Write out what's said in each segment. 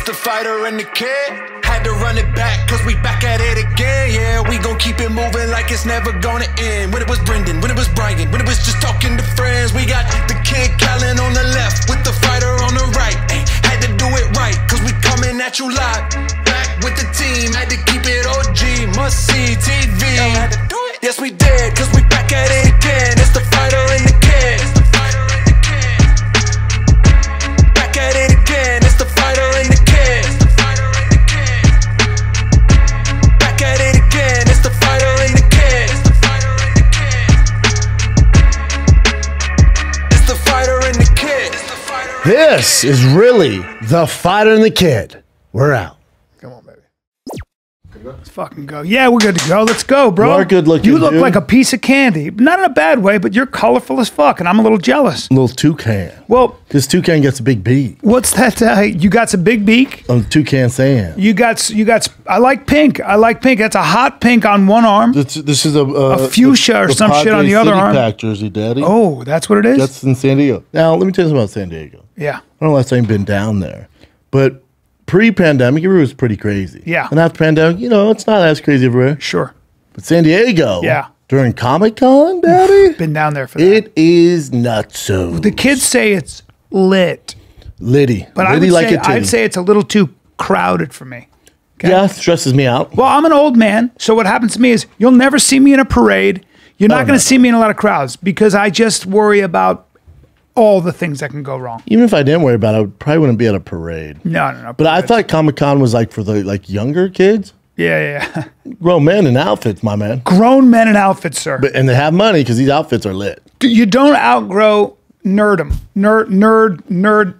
It's the fighter and the kid. Had to run it back, cause we back at it again. Yeah, we gon' keep it moving like it's never gonna end. When it was Brendan, when it was Bryan, when it was just talking to friends. We got the kid Callen on the left, with the fighter on the right. Ay, had to do it right, cause we coming at you live. Back with the team, had to keep it OG, must see TV. Had to do it. Yes, we did, cause we back at it again. It's the fighter and the kid. Back at it again, it's the fighter and the kid. Back at it again, it's the fighter and the kid. It's the fighter and the kid. This is really the fighter and the kid. We're out. Come on, baby. Let's fucking go. Yeah, we're good to go. Let's go, bro. You are good looking, You look dude. like a piece of candy. Not in a bad way, but you're colorful as fuck, and I'm a little jealous. Little toucan. Well, This toucan gets a big beak. what's that? You got some big beak? Toucan saying. You got, I like pink. I like pink. That's a hot pink on one arm. This is a fuchsia or some shit on the other arm. Pack jersey, daddy. Oh, that's what it is? That's in San Diego. Now, let me tell you something about San Diego. Yeah. I don't know last time you've been down there, but pre-pandemic, everywhere was pretty crazy. Yeah. And after pandemic, you know, it's not as crazy everywhere. Sure. But San Diego, Yeah. during Comic-Con, daddy, Been down there for that. it is nutso. The kids say it's lit. Liddy. But Liddy I'd say it's a little too crowded for me. Okay? Yeah, stresses me out. Well, I'm an old man, so what happens to me is you'll never see me in a parade. You're not going to see me in a lot of crowds because I just worry about all the things that can go wrong. Even if I didn't worry about it, I probably wouldn't be at a parade. No. But I thought Comic-Con was like for the younger kids. Yeah. Grown men in outfits, my man. Grown men in outfits, sir. And they have money because these outfits are lit. You don't outgrow nerdom. Nerd.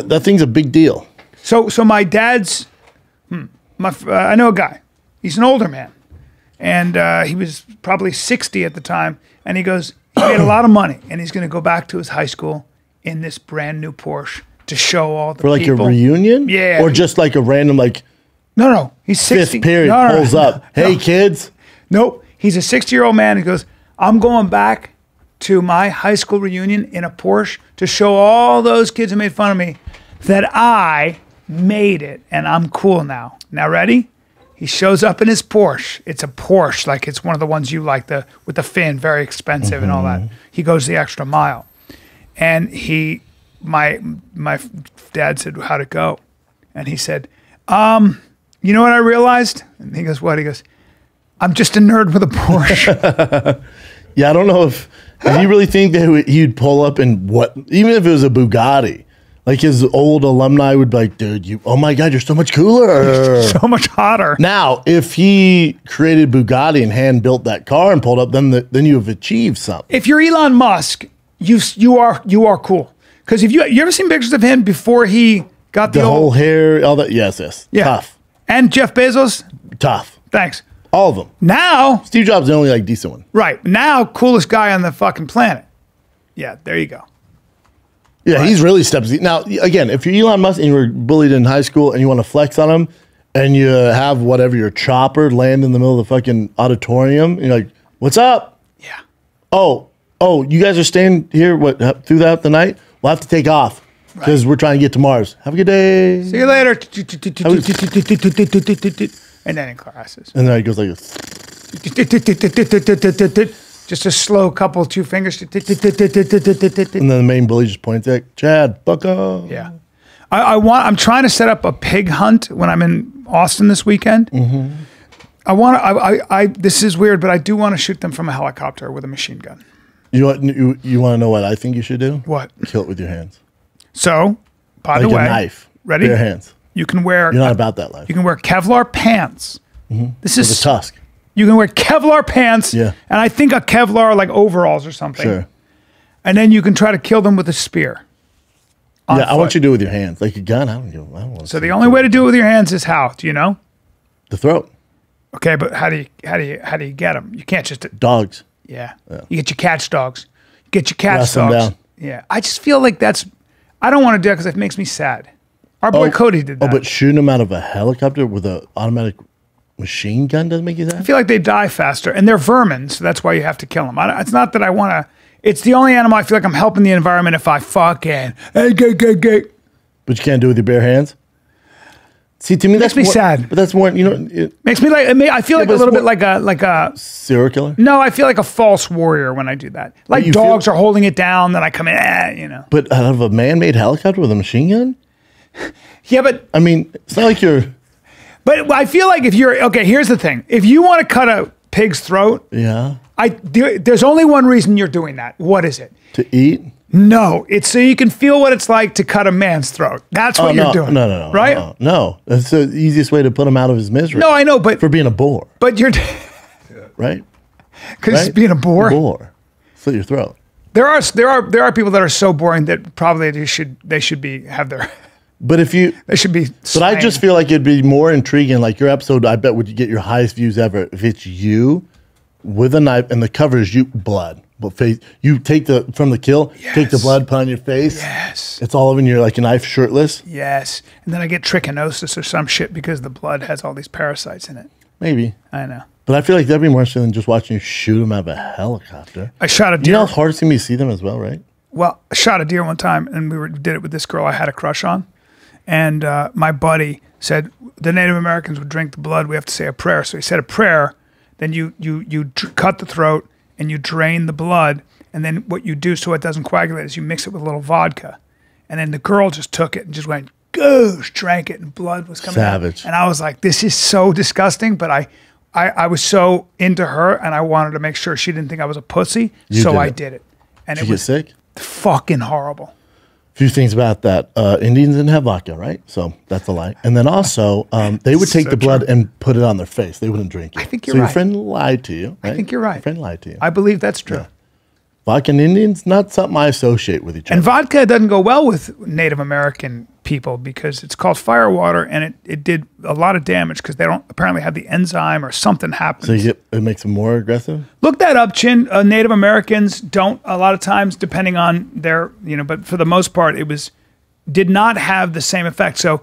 That thing's a big deal. So my dad's, I know a guy. He's an older man. And he was probably 60 at the time. And he goes, he made a lot of money. And he's going to go back to his high school in this brand new Porsche to show all the For like people. a reunion? Yeah. Or just like a random No. He's 60. fifth period pulls up. Hey, kids. Nope. He's a 60-year-old man. He goes, I'm going back to my high school reunion in a Porsche to show all those kids who made fun of me that I made it and I'm cool now. Now, ready? He shows up in his Porsche. It's a Porsche, like it's one of the ones you like, with the fin, very expensive and all that. He goes the extra mile. And my dad said, how'd it go? And he said, you know what I realized? And he goes, what? He goes, I'm just a nerd with a Porsche. Yeah, I don't know if you really think that he'd pull up in even if it was a Bugatti. Like his old alumni would be like, dude, oh my God, you're so much cooler. So much hotter. Now, if he created Bugatti and hand built that car and pulled up, then you have achieved something. If you're Elon Musk, you are cool. Because if you ever seen pictures of him before he got the whole hair, all that, yes. Yeah. Tough. And Jeff Bezos? Tough. Thanks. All of them. Now, Steve Jobs is the only decent one. right. Now, coolest guy on the fucking planet. Yeah, there you go. Yeah, he's really steps. Now, again, if you're Elon Musk and you were bullied in high school and you want to flex on him and you have whatever, your chopper land in the middle of the fucking auditorium, and you're like, what's up? Yeah. Oh, you guys are staying here through the night? We'll have to take off because we're trying to get to Mars. Have a good day. See you later. And then in classes. And then he goes like this. Just a slow couple, 2 fingers. And then the main bully just points at Chad, bucko. Yeah. I'm trying to set up a pig hunt when I'm in Austin this weekend. This is weird, but I do want to shoot them from a helicopter with a machine gun. You want to know what I think you should do? What? Kill it with your hands. So, by the Like way, a knife. ready? Bare hands. You can wear. You're not about that life. You can wear Kevlar pants. This With is a tusk. You can wear Kevlar pants. Yeah. And I think a Kevlar like overalls or something. Sure. And then you can try to kill them with a spear. Yeah, I want you to do it with your hands. Like a gun, I don't want So the only way to do it with your hands is how? Do you know? The throat. Okay, but how do you get them? You can't just Dogs. Yeah. You get your catch dogs. You get your catch Wrest them dogs. down. Yeah. I just feel like I don't want to do it because it makes me sad. Our boy Cody did that. Oh, but shooting them out of a helicopter with an automatic machine gun doesn't make you sad? I feel like they die faster, and they're vermin, so that's why you have to kill them. It's not that I want to. It's the only animal I feel like I'm helping the environment if I fucking. But you can't do it with your bare hands? See, to me, that's Makes me more, sad. But that's more, you know, Makes me like. I feel like a but it's little bit more- like a. serial killer. No, I feel like a false warrior when I do that. Like you dogs are holding it down, then I come in. You know. But out of a man-made helicopter with a machine gun? Yeah, but I mean, it's not like you're. But I feel like if you're okay, here's the thing: if you want to cut a pig's throat, Yeah. there's only one reason you're doing that. What is it? To eat? No, it's so you can feel what it's like to cut a man's throat. That's what you're doing. No. Right? No. That's the easiest way to put him out of his misery. No, I know, but For being a bore, but you're right? because Right? being a bore. Bore. Slit your throat. There are people that are so boring that probably they should have their But if you. they should be. But I just feel like it'd be more intriguing. Like your episode, I bet would get your highest views ever if it's you with a knife and the cover is you blood. But face, you take from the kill, take the Yes. blood, put on your face. Yes. It's all over and you're like a knife, shirtless. Yes, and then I get trichinosis or some shit because the blood has all these parasites in it. Maybe. I know. But I feel like that'd be more interesting than just watching you shoot them out of a helicopter. I shot a You deer. know how hard it's going to be to see them as well, right? Well, I shot a deer one time, and did it with this girl I had a crush on, and my buddy said the Native Americans would drink the blood. We have to say a prayer. So he said a prayer. Then you cut the throat and you drain the blood, and then what you do so it doesn't coagulate is you mix it with a little vodka, and then the girl just took it and just went goosh, drank it, and blood was coming Savage. out. And I was like, this is so disgusting, but I was so into her, and I wanted to make sure she didn't think I was a pussy, so I did it. And Did it you get was sick? fucking horrible. Few things about that. Indians didn't have vodka, right? So that's a lie. And then also, they would take So the blood true. and put it on their face. They wouldn't drink it. I think so you're your right. friend lied to you. Right? I think you're right. Your friend lied to you. I believe that's true. Vodka and Indians, not something I associate with each And other. vodka doesn't go well with Native American people because it's called firewater, and it did a lot of damage because they don't apparently have the enzyme or something happens. So it makes them more aggressive? Look that up, Chin. Native Americans don't a lot of times, depending on their, but for the most part, did not have the same effect. So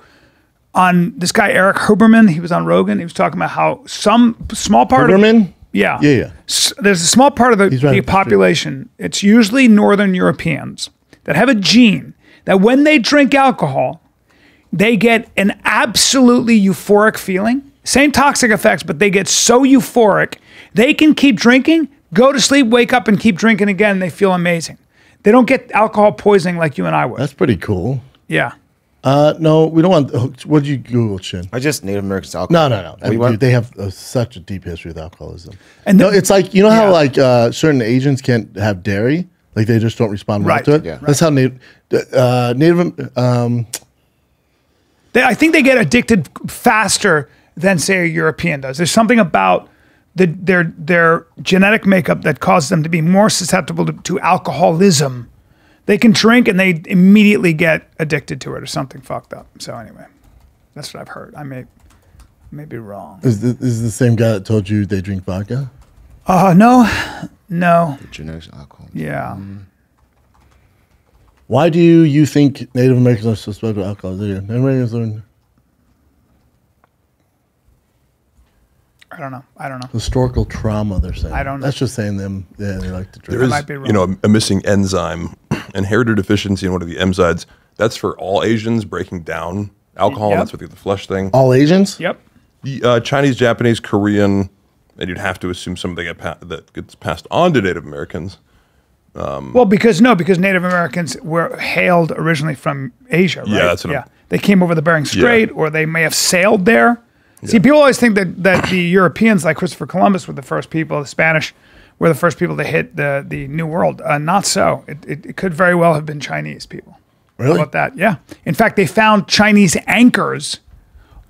on this guy, Eric Huberman, he was on Rogan. He was talking about how some small part Huberman? Yeah. Yeah. There's a small part of He's right the up the street. population, it's usually Northern Europeans, that have a gene that when they drink alcohol, they get an absolutely euphoric feeling. Same toxic effects, but they get so euphoric, they can keep drinking, go to sleep, wake up, and keep drinking again. They feel amazing. They don't get alcohol poisoning like you and I would. That's pretty cool. Yeah. No, we don't want. What did you Google, Chin? I just Native Americans alcohol. No. What do you Dude, want? they have such a deep history with alcoholism. And No, it's like, you know how Yeah. like certain Asians can't have dairy? Like they just don't respond well Right. to it? Yeah. That's how Native, I think they get addicted faster than, say, a European does. There's something about their genetic makeup that causes them to be more susceptible to alcoholism. They can drink and they immediately get addicted to it or something fucked up. So anyway, that's what I've heard. I may be wrong. is the same guy that told you they drink vodka? No. Genetics alcohol. Yeah. Why do you think Native Americans are suspected of alcoholism? Anybody else learn I don't know. historical trauma? They're saying. I don't know. That's just saying them. Yeah, they like to drink. There is, might be wrong. a missing enzyme, inherited deficiency in one of the enzymes. That's for all Asians breaking down alcohol. Yep. That's what the flush thing. All Asians? Yep. The Chinese, Japanese, Korean, and you'd have to assume something that gets passed on to Native Americans. Well, because Native Americans were hailed originally from Asia, right? Yeah, that's what I'm- They came over the Bering Strait, or they may have sailed there. See, people always think that the Europeans, like Christopher Columbus, were the first people. The Spanish were the first people to hit the New World. Not so. It could very well have been Chinese people. Really? How about that? Yeah. In fact, they found Chinese anchors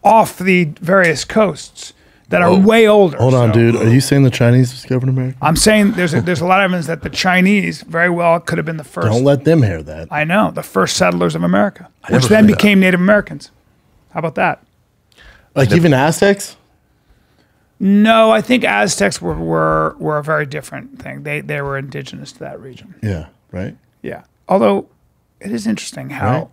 off the various coasts that are way older. Hold on, So dude. Are you saying the Chinese discovered America? I'm saying there's a lot of evidence that the Chinese very well could have been the first. Don't let them hear that. I know, the first settlers of America, which never then heard that. became Native Americans. How about that? Like even Aztecs? No, I think Aztecs were a very different thing. They were indigenous to that region. Yeah, right? Yeah. Although it is interesting how, Right.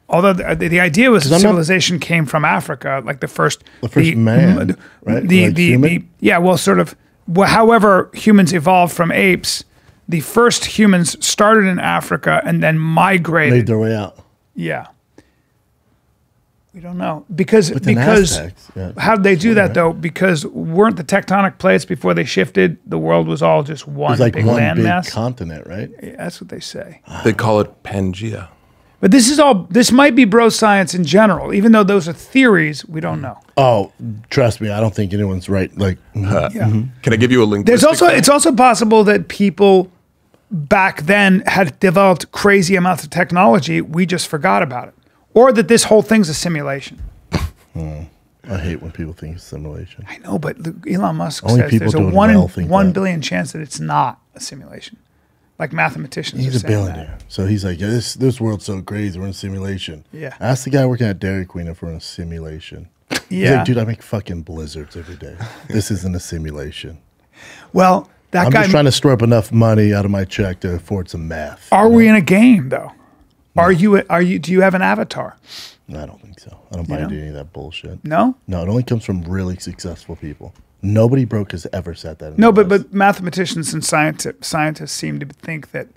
although the idea was I'm not- civilization came from Africa, like the first man, right? Like human? Yeah, well, sort of. Well, however, humans evolved from apes. The first humans started in Africa and then Made migrated. their way out. Yeah. We don't know because Aztecs, yeah. how did they do that though? Because weren't the tectonic plates before they shifted? The world was all just one It's like big one big landmass. continent, right? Yeah, that's what they say. They call it Pangea. But this might be bro science in general, even though those are theories. We don't know. Oh, trust me, I don't think anyone's right. Like, Can I give you a link? There's also it's also possible that people back then had developed crazy amounts of technology. We just forgot about it, or that this whole thing's a simulation. I hate when people think it's simulation. I know, but Elon Musk Only says people there's a doing 1 well in think 1 that. billion chance that it's not a simulation. Like mathematicians He's are a saying billionaire, so he's like, yeah, this world's so crazy. We're in a simulation. Yeah. Ask the guy working at Dairy Queen if we're in a simulation. He's Yeah. like, dude, I make fucking blizzards every day. This isn't a simulation. Well, that I'm guy. just trying to store up enough money out of my check to afford some math. Are we in a game though? Are you? Do you have an avatar? I don't think so. I don't buy into any of that bullshit. No. No, it only comes from really successful people. Nobody broke has ever said that. No, but mathematicians and scientists seem to think that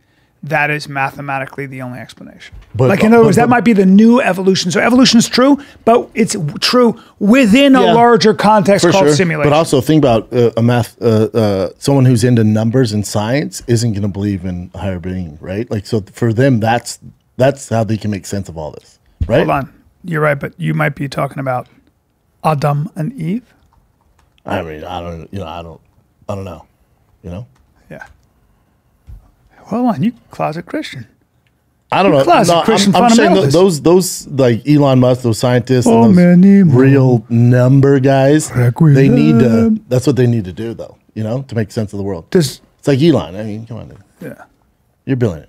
that is mathematically the only explanation. But- like in other words, but- that might be the new evolution. So evolution is true, but it's true within a Yeah, larger context for called sure. simulation. But also think about someone who's into numbers and science isn't going to believe in a higher being, right? Like, so for them, that's how they can make sense of all this, right? Hold on, you're right, but you might be talking about Adam and Eve. I mean, I don't know, you know. Yeah. Hold on, you closet Christian. I don't know. classic No, Christian I'm saying fundamentalist. those like Elon Musk, those scientists, Oh, and those many more. real number guys. They need to. Requiem. That's what they need to do, though. You know, to make sense of the world. Does It's like Elon. I mean, come on, dude. yeah, You're a billionaire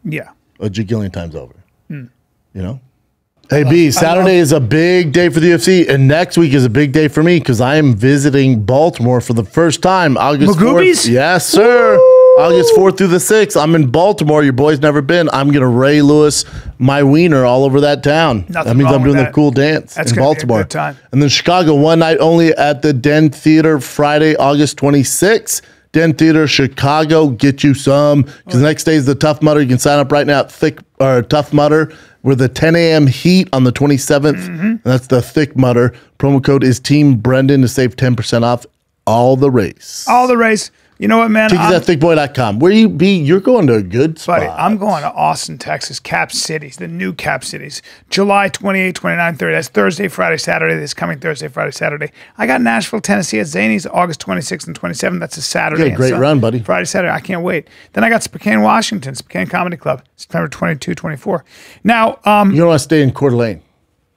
yeah. a jigillion times over. You know. Hey B, Saturday is a big day for the UFC, and next week is a big day for me because I am visiting Baltimore for the first time. August 4th. Magoobies? Yes, sir. August 4th through the 6th. I'm in Baltimore. Your boy's never been. I'm gonna Ray Lewis my wiener all over that town. Nothing that means wrong I'm doing with the that. cool dance That's in gonna be a Baltimore. good time. And then Chicago, one night only at the Den Theater, Friday, August 26th. Den Theater, Chicago, get you some. Because the next day is the Tough Mudder. You can sign up right now at Tough Mudder. We're the 10 a.m. heat on the 27th. And that's the Thick Mudder. Promo code is Team Brendan to save 10% off all the race. All the race. You know what, man? Tickets at thickboy.com. Where you be? You're going to a good spot. Buddy, I'm going to Austin, Texas, Cap Cities, the new Cap Cities, July 28, 29, 30. That's Thursday, Friday, Saturday. This coming Thursday, Friday, Saturday. I got Nashville, Tennessee at Zany's August 26th and 27th. That's a Saturday. You got a great and run, buddy. Friday, Saturday. I can't wait. Then I got Spokane, Washington, Spokane Comedy Club, September 22, 24. Now, You're going to want to stay in Coeur d'Alene.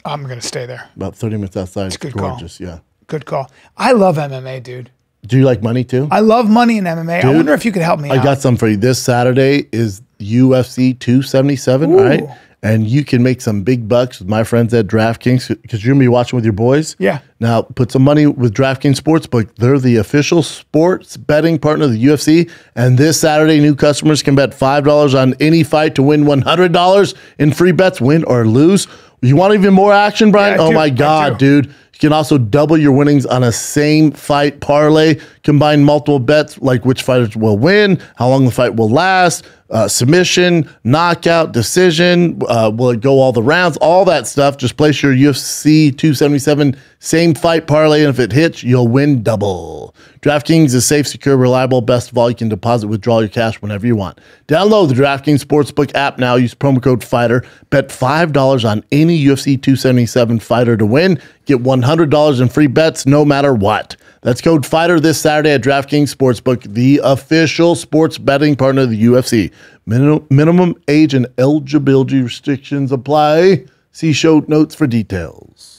I'm going to stay there. About 30 minutes outside. It's good call. gorgeous, yeah. Good call. I love MMA, dude. Do you like money too? I love money in MMA. I Dude, wonder if you could help me out. I got something for you. This Saturday is UFC 277, all right? And you can make some big bucks with my friends at DraftKings because you're going to be watching with your boys. Yeah. Now, put some money with DraftKings Sportsbook. They're the official sports betting partner of the UFC. And this Saturday, new customers can bet $5 on any fight to win $100 in free bets, win or lose. You want even more action, Brian? Yeah, I oh, do. my I God, do. dude. You can also double your winnings on a same fight parlay. Combine multiple bets like which fighters will win, how long the fight will last, submission, knockout, decision, will it go all the rounds, all that stuff. Just place your UFC 277 same fight parlay, and if it hits, you'll win double. DraftKings is safe, secure, reliable. Best of all, you can deposit, withdraw your cash whenever you want. Download the DraftKings Sportsbook app now. Use promo code FIGHTER. Bet $5 on any UFC 277 fighter to win. Get $100 in free bets no matter what. That's code FIGHTER this Saturday at DraftKings Sportsbook, the official sports betting partner of the UFC. Minimum age and eligibility restrictions apply. See show notes for details.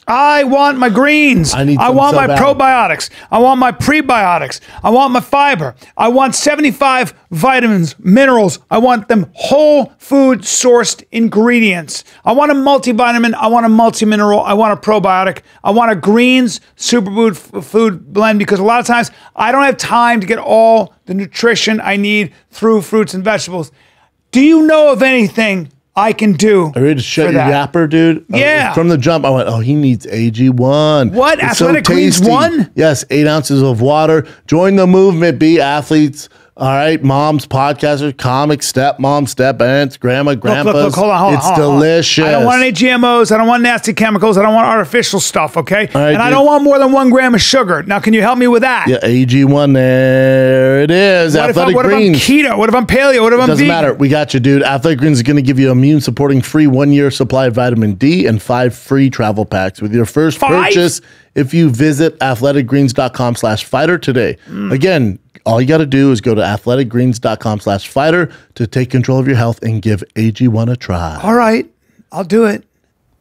I want my greens. I need I some want so my bad. probiotics. I want my prebiotics. I want my fiber. I want 75 vitamins, minerals. I want them whole food sourced ingredients. I want a multivitamin. I want a multimineral. I want a probiotic. I want a greens superfood food blend because a lot of times I don't have time to get all the nutrition I need through fruits and vegetables. Do you know of anything I can do? Are you ready to shut for your that? yapper, dude? Yeah. From the jump, I went, oh, he needs AG1. What? It's Athletic Greens tasty. 1? Yes, 8 ounces of water. Join the movement, be athletes. All right, moms, podcasters, comics, stepmoms, step aunts, grandma, grandpas. Look, hold on. It's delicious. I don't want any GMOs. I don't want nasty chemicals. I don't want artificial stuff, okay? All right, and I dude. don't want more than 1 gram of sugar. Now, can you help me with that? Yeah, AG1, there it is. What if I'm Greens. keto? What if I'm paleo? What if I'm Doesn't vegan? matter. We got you, dude. Athletic Greens is going to give you immune supporting free 1-year supply of vitamin D and 5 free travel packs with your first 5? purchase if you visit athleticgreens.com/fighter today. Again, all you got to do is go to athleticgreens.com/fighter to take control of your health and give AG1 a try. All right, I'll do it.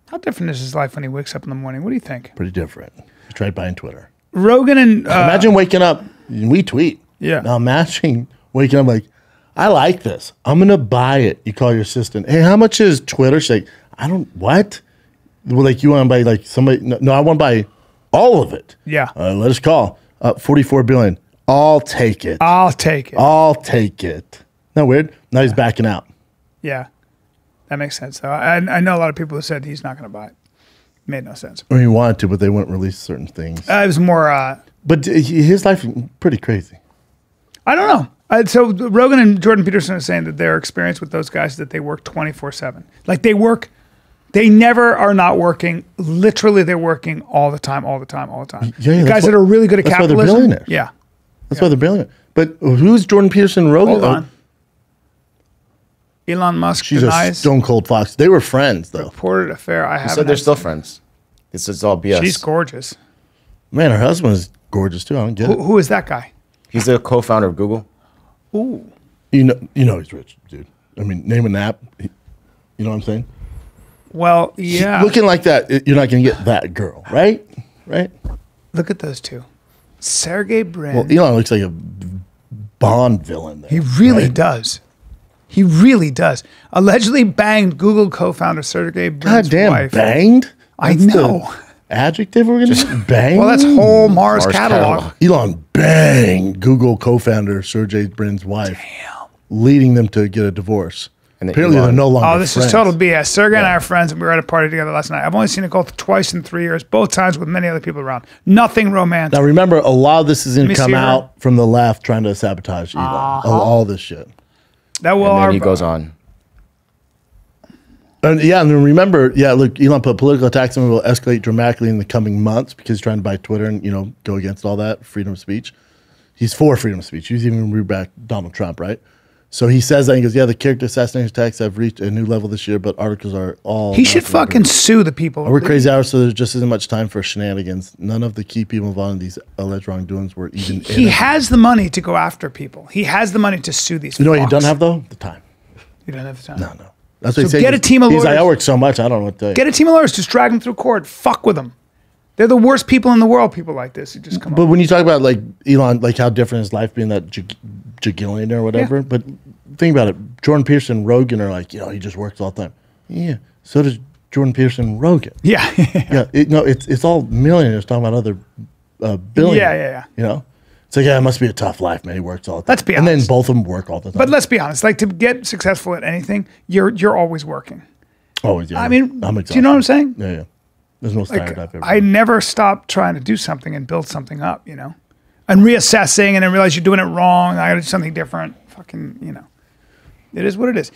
How different is his life when he wakes up in the morning? What do you think? Pretty different. Try buying Twitter. Rogan and Imagine waking up, we tweet. Yeah. Now imagine waking up like, I like this. I'm going to buy it. You call your assistant. Hey, how much is Twitter? She's like, I don't, what? Well, like you want to buy like somebody, no, I want to buy all of it. Yeah. Let us call. 44 billion. I'll take it. I'll take it. I'll take it. Isn't that weird? Now he's backing out. Yeah, that makes sense. So I know a lot of people who said he's not going to buy it. Made no sense. Or he wanted to, but they wouldn't release certain things. It was more. But his life is pretty crazy. I don't know. So Rogan and Jordan Peterson are saying that their experience with those guys is that they work 24/7. Like they work. They never are not working. Literally, they're working all the time. Yeah, the guys that are really good at that's why capitalism. they're billionaires. Yeah. That's why they're billionaires. But who's Jordan Peterson and Rogan? Hold on. Elon Musk She's denies a stone cold fox. They were friends, though. reported affair. I He haven't. said they're had still sex. friends. This is all BS. She's gorgeous. Man, her husband is gorgeous, too. I don't get it. Who is that guy? He's the co-founder of Google. Ooh. You know he's rich, dude. I mean, name an app. You know what I'm saying? Well, yeah. Looking like that, you're not going to get that girl, right? Right? Look at those two. Sergey Brin. Well, Elon looks like a Bond villain there. He really right? does. He really does. Allegedly banged Google co-founder Sergey Brin's Goddamn, wife. banged? I That's the know. adjective we're going to bang? Well, that's whole Mars Mars catalog. catalog. Elon banged Google co-founder Sergey Brin's wife, leading them to get a divorce. And then Apparently, Elon- they're no longer Oh, this friends. is total BS. Sergey and I are friends, and we were at a party together last night. I've only seen Nicole twice in 3 years, both times with many other people around. Nothing romantic. Now, remember, a lot of this is going me to come see her. out from the left trying to sabotage Elon. All this shit. That will And then our, he goes on. And yeah, and then remember, look, Elon put political attacks on him will escalate dramatically in the coming months because he's trying to buy Twitter and, go against all that freedom of speech. He's for freedom of speech. He's even read back Donald Trump, right? So he says that, he goes, the character assassination attacks have reached a new level this year, but articles are all... He should fucking sue the people. We're crazy hours, so there just isn't much time for shenanigans. None of the key people involved in these alleged wrongdoings were even He has the money to go after people. He has the money to sue these You know what you fucks. don't have, though? The time. You don't have the time. No. That's what So he said. get a team of He's like, lawyers. I work so much, I don't know what to tell you. Get a team of lawyers. Just drag them through court. Fuck with them. They're the worst people in the world, people like this. You just come But on. when you talk about, like, Elon, like, how different his life being that jagillion or whatever, Yeah. but think about it. Jordan Peterson and Rogan are like, he just works all the time. Yeah, so does Jordan Peterson and Rogan. Yeah. It's all millionaires talking about other billionaires. Yeah. It's like, it must be a tough life, man. He works all the time. Let's be And then honest. both of them work all the time. But let's be honest. Like, to get successful at anything, you're always working. Always, yeah. I mean, I'm do you know what I'm saying? Yeah. There's no stereotype. Like, ever. I never stop trying to do something and build something up, and reassessing and then realize you're doing it wrong. I got to do something different. Fucking, it is what it is.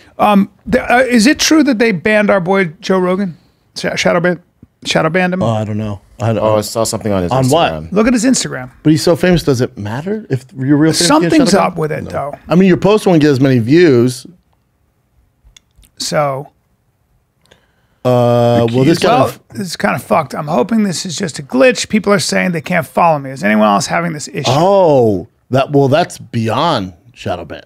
Is it true that they banned our boy Joe Rogan? Shadow banned him? Oh, I don't know. I saw something on his On Instagram. what? Look at his Instagram. But he's so famous, does it matter if you're real famous? Something's Shadow up Band? with it, though. I mean, your post won't get as many views. So, Well, this this is kind of fucked. I'm hoping this is just a glitch. People are saying they can't follow me. Is anyone else having this issue? That's beyond shadow ban.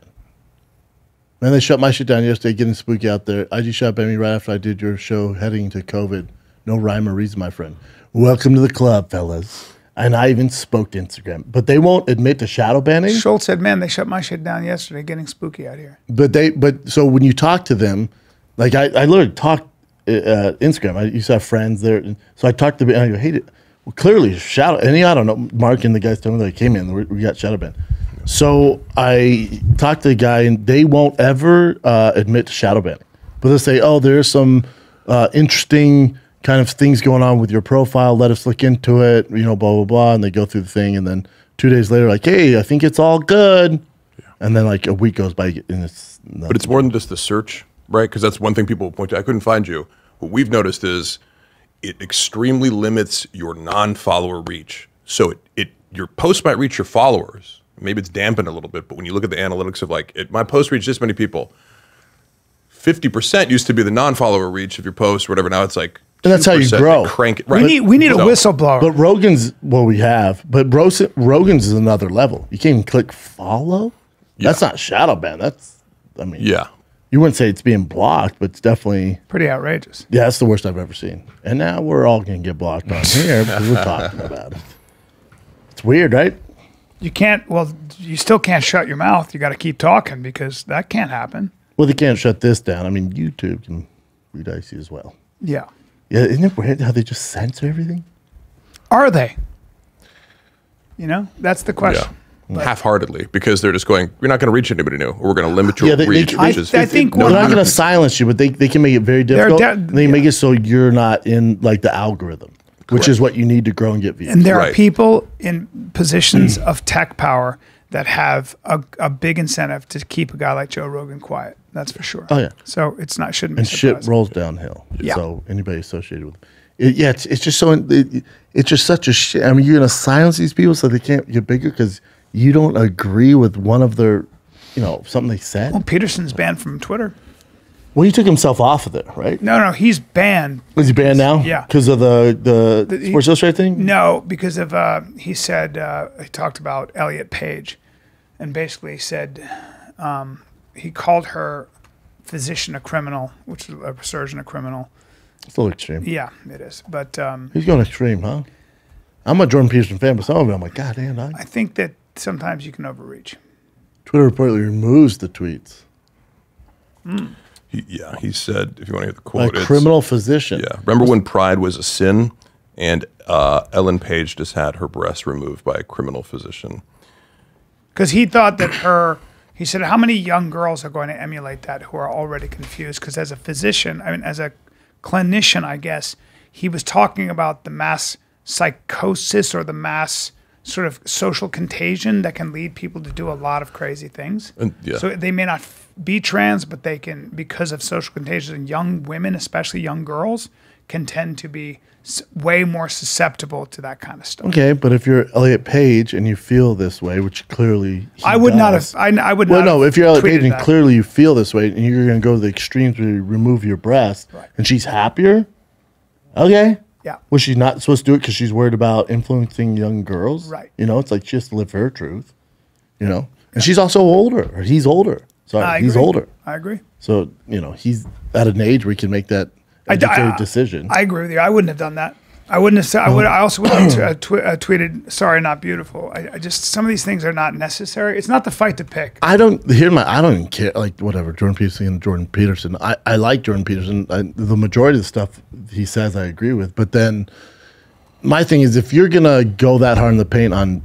Man, they shut my shit down yesterday, getting spooky out there. IG shot banned me right after I did your show heading to COVID. No rhyme or reason, my friend. Welcome to the club, fellas. And I even spoke to Instagram, but they won't admit to shadow banning. Schultz said, man, they shut my shit down yesterday, getting spooky out here. But so when you talk to them, like I literally talked Instagram. I used to have friends there, so I talked to them and I go, hey, well, clearly shadow. And I don't know, Mark and the guys told me they came in, we got shadow banned. So I talked to the guy, and they won't ever admit to shadow banning, but they'll say, oh, there's some interesting kind of things going on with your profile. Let us look into it. Blah blah blah, and they go through the thing, and then 2 days later, like, hey, I think it's all good. And then like a week goes by and it's nothing. But it's more than just the search, right? Because that's one thing people point to. I couldn't find you. What we've noticed is it extremely limits your non-follower reach. So your post might reach your followers. Maybe it's dampened a little bit, but when you look at the analytics of like, my post reached this many people, 50% used to be the non-follower reach of your post or whatever. Now it's like, and that's how you grow. Crank it. Right. We need a whistleblower. But Rogan's what we have, but Rogan's is another level. You can't even click follow. Yeah. That's not shadow ban. That's, I mean, yeah. You wouldn't say it's being blocked, but it's definitely pretty outrageous. Yeah, that's the worst I've ever seen. And now we're all gonna get blocked on here because we're talking about it. It's weird, right? You can't. Well, you still can't shut your mouth. You got to keep talking because that can't happen. Well, they can't shut this down. I mean, YouTube can be dicey as well. Yeah. Yeah, isn't it weird how they just censor everything? Are they? You know, that's the question. Yeah. Half-heartedly, because they're just going, you're not going to reach anybody new, or we're going to limit your reach. I think they're not going to silence you, but they can make it very difficult. They make it so you're not in like the algorithm, which is what you need to grow and get views. And there are people in positions of tech power that have a big incentive to keep a guy like Joe Rogan quiet. That's for sure. Oh yeah. So it's not shouldn't be. And surprising. shit rolls downhill. Yeah. So anybody associated with it, it's just so it's just such a shit. I mean, you're gonna silence these people so they can't get bigger because you don't agree with one of their, something they said. Well, Peterson's banned from Twitter. Well, he took himself off of it, right? No, he's banned. Is he banned now? Yeah, because of the Sports Illustrated thing. No, because of he said he talked about Elliot Page, and basically said he called her physician a criminal, which is a surgeon a criminal. It's a little extreme. Yeah, it is. But he's going extreme, huh? I'm a Jordan Peterson fan, but some of it, I'm like, God damn. I think that sometimes you can overreach. Twitter reportedly removes the tweets. He said, if you want to hear the quote, a criminal physician. Yeah. Remember when pride was a sin, and Ellen Page just had her breast removed by a criminal physician? Because he thought that he said, how many young girls are going to emulate that who are already confused? Because as a physician, as a clinician, I guess, he was talking about the mass psychosis or the mass sort of social contagion that can lead people to do a lot of crazy things. So they may not be trans, but they can, because of social contagion, and young women, especially young girls, can tend to be way more susceptible to that kind of stuff. Okay, but if you're Elliot Page and you feel this way, which clearly I would not have. I would not. Well, no, if you're Elliot Page and that. clearly you feel this way, and you're going to go to the extremes where you remove your breast, and she's happier, okay. Yeah. Was she not supposed to do it because she's worried about influencing young girls? Right. It's like she has to live her truth, And she's also older, or he's older. Sorry, he's older. I agree. So, he's at an age where he can make that educated decision. I agree with you. I wouldn't have done that. I wouldn't have said, I also wouldn't have tweeted, sorry, not beautiful. I just, some of these things are not necessary. It's not the fight to pick. I don't even care. Like, whatever, Jordan Peterson. I like Jordan Peterson. The majority of the stuff he says I agree with. But then my thing is, if you're going to go that hard in the paint on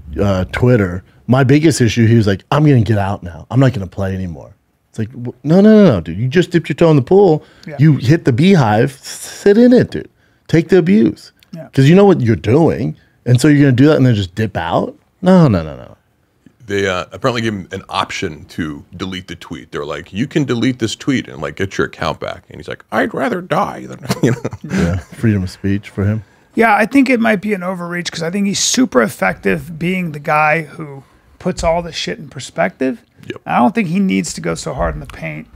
Twitter, my biggest issue, he was like, I'm going to get out now. I'm not going to play anymore. It's like, no, dude. You just dipped your toe in the pool. Yeah. You hit the beehive. Sit in it, dude. Take the abuse. Because you know what you're doing. And so you're going to do that and then just dip out? No. They apparently gave him an option to delete the tweet. They're like, you can delete this tweet and get your account back. And he's like, I'd rather die than, Yeah, freedom of speech for him. Yeah, I think it might be an overreach because I think he's super effective being the guy who puts all this shit in perspective. Yep. I don't think he needs to go so hard in the paint.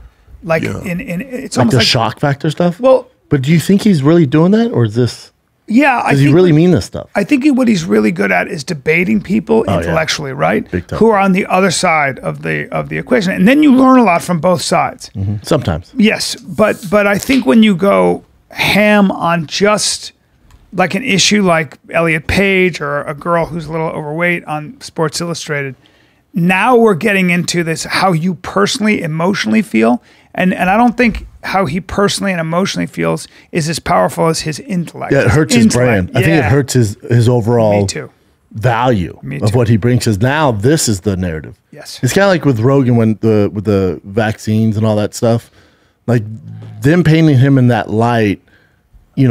It's almost the like shock factor stuff? Well, but do you think he's really doing that, or is this... Yeah, does he really mean this stuff? I think what he's really good at is debating people intellectually, right? Big time. Who are on the other side of the equation, and then you learn a lot from both sides. Mm-hmm. Sometimes, yes, but I think when you go ham on just like an issue like Elliot Page or a girl who's a little overweight on Sports Illustrated, now we're getting into this how you personally, emotionally feel, and I don't think how he personally and emotionally feels is as powerful as his intellect. Yeah, it hurts his brand. I think it hurts his overall value of what he brings. Because now this is the narrative. Yes, it's kind of like with Rogan with the vaccines and all that stuff. Like them painting him in that light, he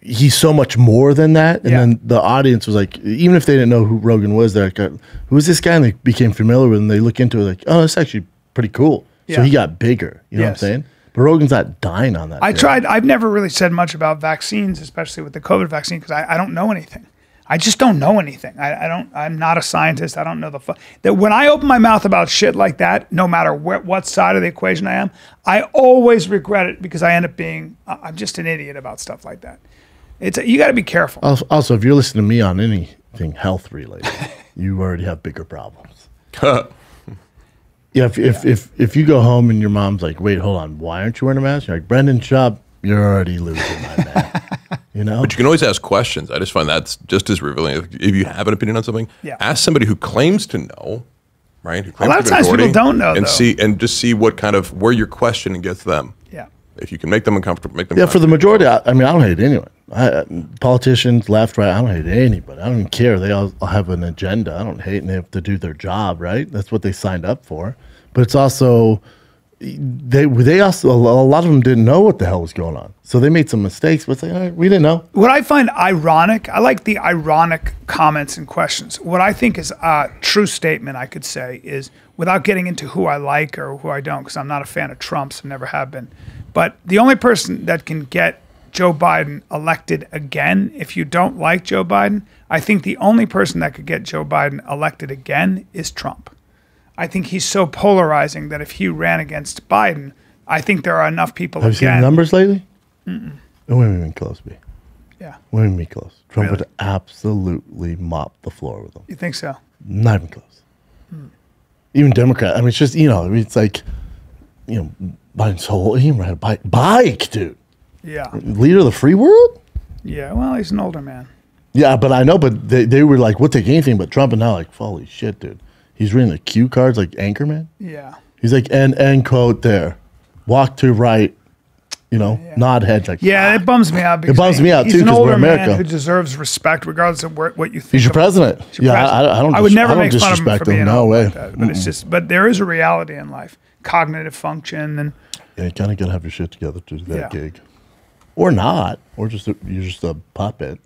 he's so much more than that. And then the audience was like, even if they didn't know who Rogan was, they're like, who is this guy? And they became familiar with him. They look into it like, oh, that's actually pretty cool. So he got bigger. You know what I'm saying? But Rogan's not dying on that. I've never really said much about vaccines, especially with the COVID vaccine, because I don't know anything. I just don't know anything. I'm not a scientist. I don't know that when I open my mouth about shit like that, no matter what side of the equation I am, I always regret it because I end up being, I'm just an idiot about stuff like that. You got to be careful. Also, if you're listening to me on anything health related, you already have bigger problems. If you go home and your mom's like, wait, hold on, why aren't you wearing a mask? You're like, Brendan, Schaub, you're already losing my man. You know? But you can always ask questions. I just find that's just as revealing. If you have an opinion on something, ask somebody who claims to know, right? Who claims a lot of times people don't know, and just see what kind of where your questioning gets them. Yeah. If you can make them uncomfortable, make them. Yeah, for the majority, I don't hate anyone. Politicians, left, right, I don't hate anybody. I don't even care. They all have an agenda. I don't hate, and they have to do their job, right? That's what they signed up for. But it's also they also, a lot of them didn't know what the hell was going on, so they made some mistakes. But they, all right, we didn't know. What I find ironic, I like the ironic comments and questions. What I think is a true statement, I could say, is without getting into who I like or who I don't, because I'm not a fan of Trump's, and never have been. But the only person that can get Joe Biden elected again, if you don't like Joe Biden, I think the only person that could get Joe Biden elected again is Trump. I think he's so polarizing that if he ran against Biden, I think there are enough people. Have you seen the numbers lately? Mm-mm. It wouldn't even close, B. Yeah. Wouldn't even be close. Trump would absolutely mop the floor with them. You think so? Not even close. Even Democrat. I mean, it's just, it's like, Biden's whole, he ran a bike, dude. Yeah. Leader of the free world? Yeah, well, he's an older man. Yeah, but I know, but they were like, we'll take anything but Trump, and now like, holy shit, dude. He's reading the cue cards like Anchorman. Yeah. He's like, end quote there. Walk to right, nod head. Like, it bums me out. It bums me out, too, because because we're man America. who deserves respect, regardless of what you think. He's your president. I would never make fun of him for being no way. like that, but it's just, but there is a reality in life. Cognitive function and. Yeah, you kind of got to have your shit together to do that gig. Or not. Or you're just a puppet,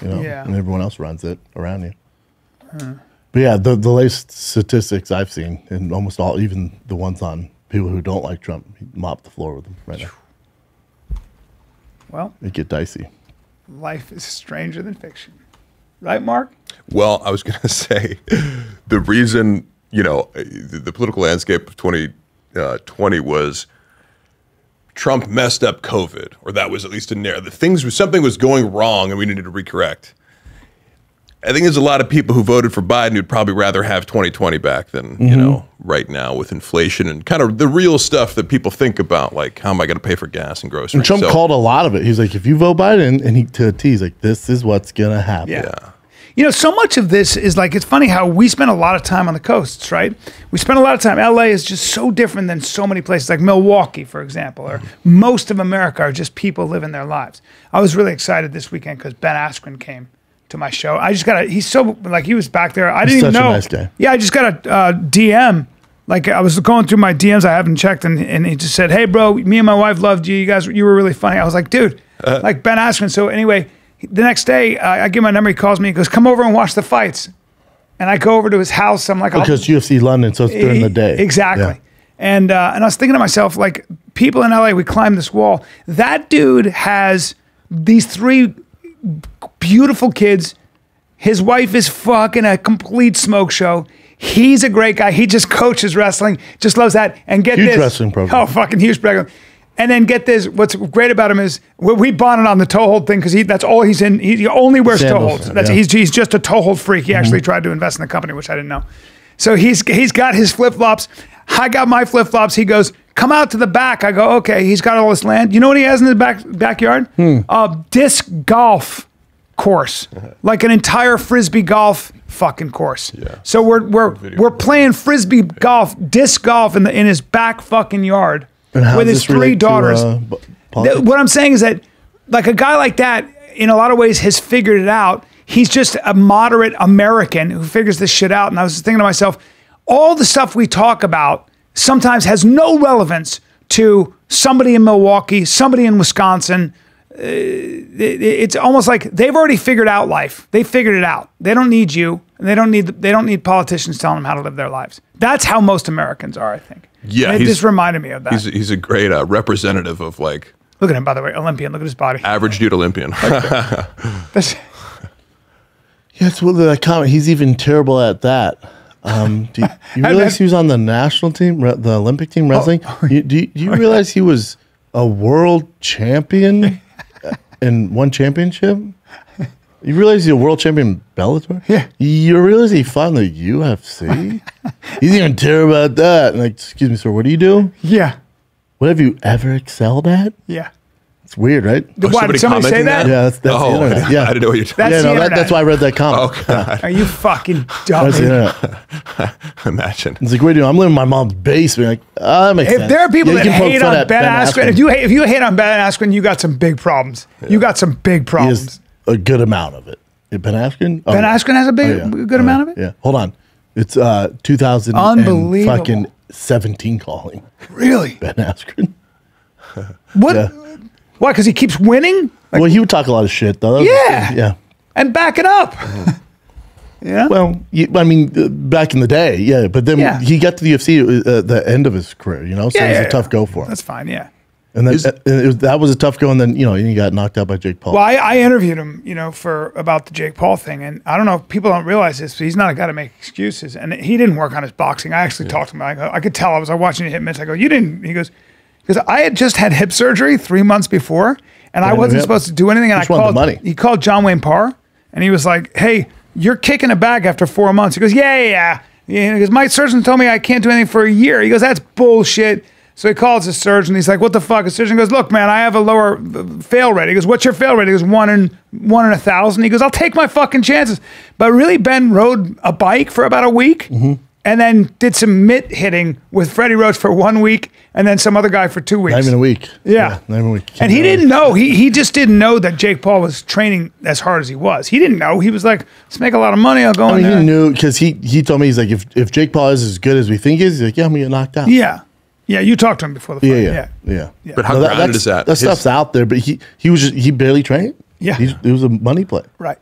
and everyone else runs it around you. But yeah, the latest statistics I've seen, and almost all, even the ones on people who don't like Trump, he mopped the floor with them right now. Well, it get dicey. Life is stranger than fiction, right, Mark? Well, I was going to say the reason the political landscape of 2020 was Trump messed up COVID, or that was at least a narrative. Something was going wrong, and we needed to recorrect. I think there's a lot of people who voted for Biden who'd probably rather have 2020 back than, right now with inflation and kind of the real stuff that people think about, like, how am I going to pay for gas and groceries? And Trump called a lot of it. He's like, if you vote Biden, and to a T, he's like, this is what's going to happen. Yeah. So much of this is like, it's funny how we spend a lot of time on the coasts, right? We spend a lot of time. LA is just so different than so many places, like Milwaukee, for example, or most of America are just people living their lives. I was really excited this weekend because Ben Askren came to my show. He's so, like, he was back there. I didn't even know. He's such a nice guy. Yeah, I just got a DM. Like, I was going through my DMs, I haven't checked, and he just said, hey, bro, me and my wife loved you. You were really funny. I was like, dude, like Ben Askren. So anyway, the next day, I give my number, he calls me, he goes, come over and watch the fights. And I go over to his house. I'm like, because UFC London, so it's during the day. Exactly. Yeah. And I was thinking to myself, like, people in LA, we climb this wall. That dude has these 3 beautiful kids. His wife is fucking a complete smoke show. He's a great guy. He just coaches wrestling, just loves that. And get huge this. Wrestling program. Oh, fucking huge program. And then get this. What's great about him is we bonded on the toe hold thing because that's all he's in. He only wears toe holds. He's just a toe hold freak. He actually tried to invest in the company, which I didn't know. So he's got his flip flops. I got my flip flops. He goes, come out to the back. I go, okay. He's got all this land. You know what he has in the backyard? Disc golf course, like an entire frisbee golf fucking course. Yeah. So we're playing frisbee golf, disc golf in his back fucking yard with his 3 daughters. What I'm saying is that, like, a guy like that, in a lot of ways, has figured it out. He's just a moderate American who figures this shit out. And I was thinking to myself, all the stuff we talk about sometimes has no relevance to somebody in Milwaukee, somebody in Wisconsin, it's almost like they've already figured out life. They figured it out. They don't need you, and they don't need politicians telling them how to live their lives. That's how most Americans are, I think. Yeah, and it just reminded me of that. He's a great representative of like. Look at him, by the way, Olympian. Look at his body. Average dude Olympian. That's, Yeah, it's well, that comment. He's even terrible at that. Do you realize he was on the national team, the Olympic team wrestling? Do you realize he was a world champion and won championship? You realize he's a world champion in Bellator? Yeah. You realize he fought in the UFC? He's even terrible at that. And like, excuse me, sir, what do you do? yeah, What have you ever excelled at? yeah. It's weird, right? Why, did somebody say commenting that? Yeah, that's the internet. Yeah. I didn't know what you're talking That's Yeah, the no, internet. that's why I read that comment. Oh, God. Are you fucking That's the dumb? internet. Imagine. It's like, what do you do? I'm living in my mom's basement. Like, that makes If sense. there are people Yeah, that you can poke hate fun on at Ben Askren, if you hate on Ben Askren, you got some big problems. You got some big he problems. has a good amount of it. Ben Askren? Oh, Ben yeah. Askren has a big, Oh, yeah. good amount of it. Yeah. Hold on. It's 2000 Unbelievable. and fucking 17 calling. Really? Ben Askren. What? Yeah. Why? Because he keeps winning? Like, Well, he would talk a lot of shit, though. That was- Yeah. Yeah. and back it up. Yeah. Well, I mean, back in the day, yeah. But then Yeah. he got to the UFC at the end of his career, you know? So it was a tough go for him. That's fine. Yeah. And then that was a tough go, and then, he got knocked out by Jake Paul. Well, I interviewed him, for about the Jake Paul thing, and I don't know if people don't realize this, but he's not a guy to make excuses. And he didn't work on his boxing. I actually talked to him. I could tell. I was watching him hit mitts. I go, you didn't? He goes, because I had just had hip surgery 3 months before, and I wasn't supposed to do anything. And Just wanted the money. He called John Wayne Parr, and he was like, "Hey, you're kicking it back after 4 months." He goes, "Yeah." He goes, "My surgeon told me I can't do anything for a year." He goes, "That's bullshit." So he calls his surgeon. He's like, "What the fuck?" His surgeon goes, "Look, man, I have a lower fail rate." He goes, "What's your fail rate?" He goes, 1 in 1,000. He goes, "I'll take my fucking chances." But really, Ben rode a bike for about a week. And then did some mitt hitting with Freddie Roach for 1 week, and then some other guy for 2 weeks. Not even a week. Yeah. Not even a week. And he didn't know. He just didn't know that Jake Paul was training as hard as he was. He didn't know. He was like, let's make a lot of money. I'll go in there. He knew, because he told me, he's like, if Jake Paul is as good as we think he is, he's like, yeah, I'm going to get knocked out. Yeah. Yeah, you talked to him before the fight. Yeah. But how grounded is that? That stuff's out there, but he barely trained. Yeah. It was a money play. Right.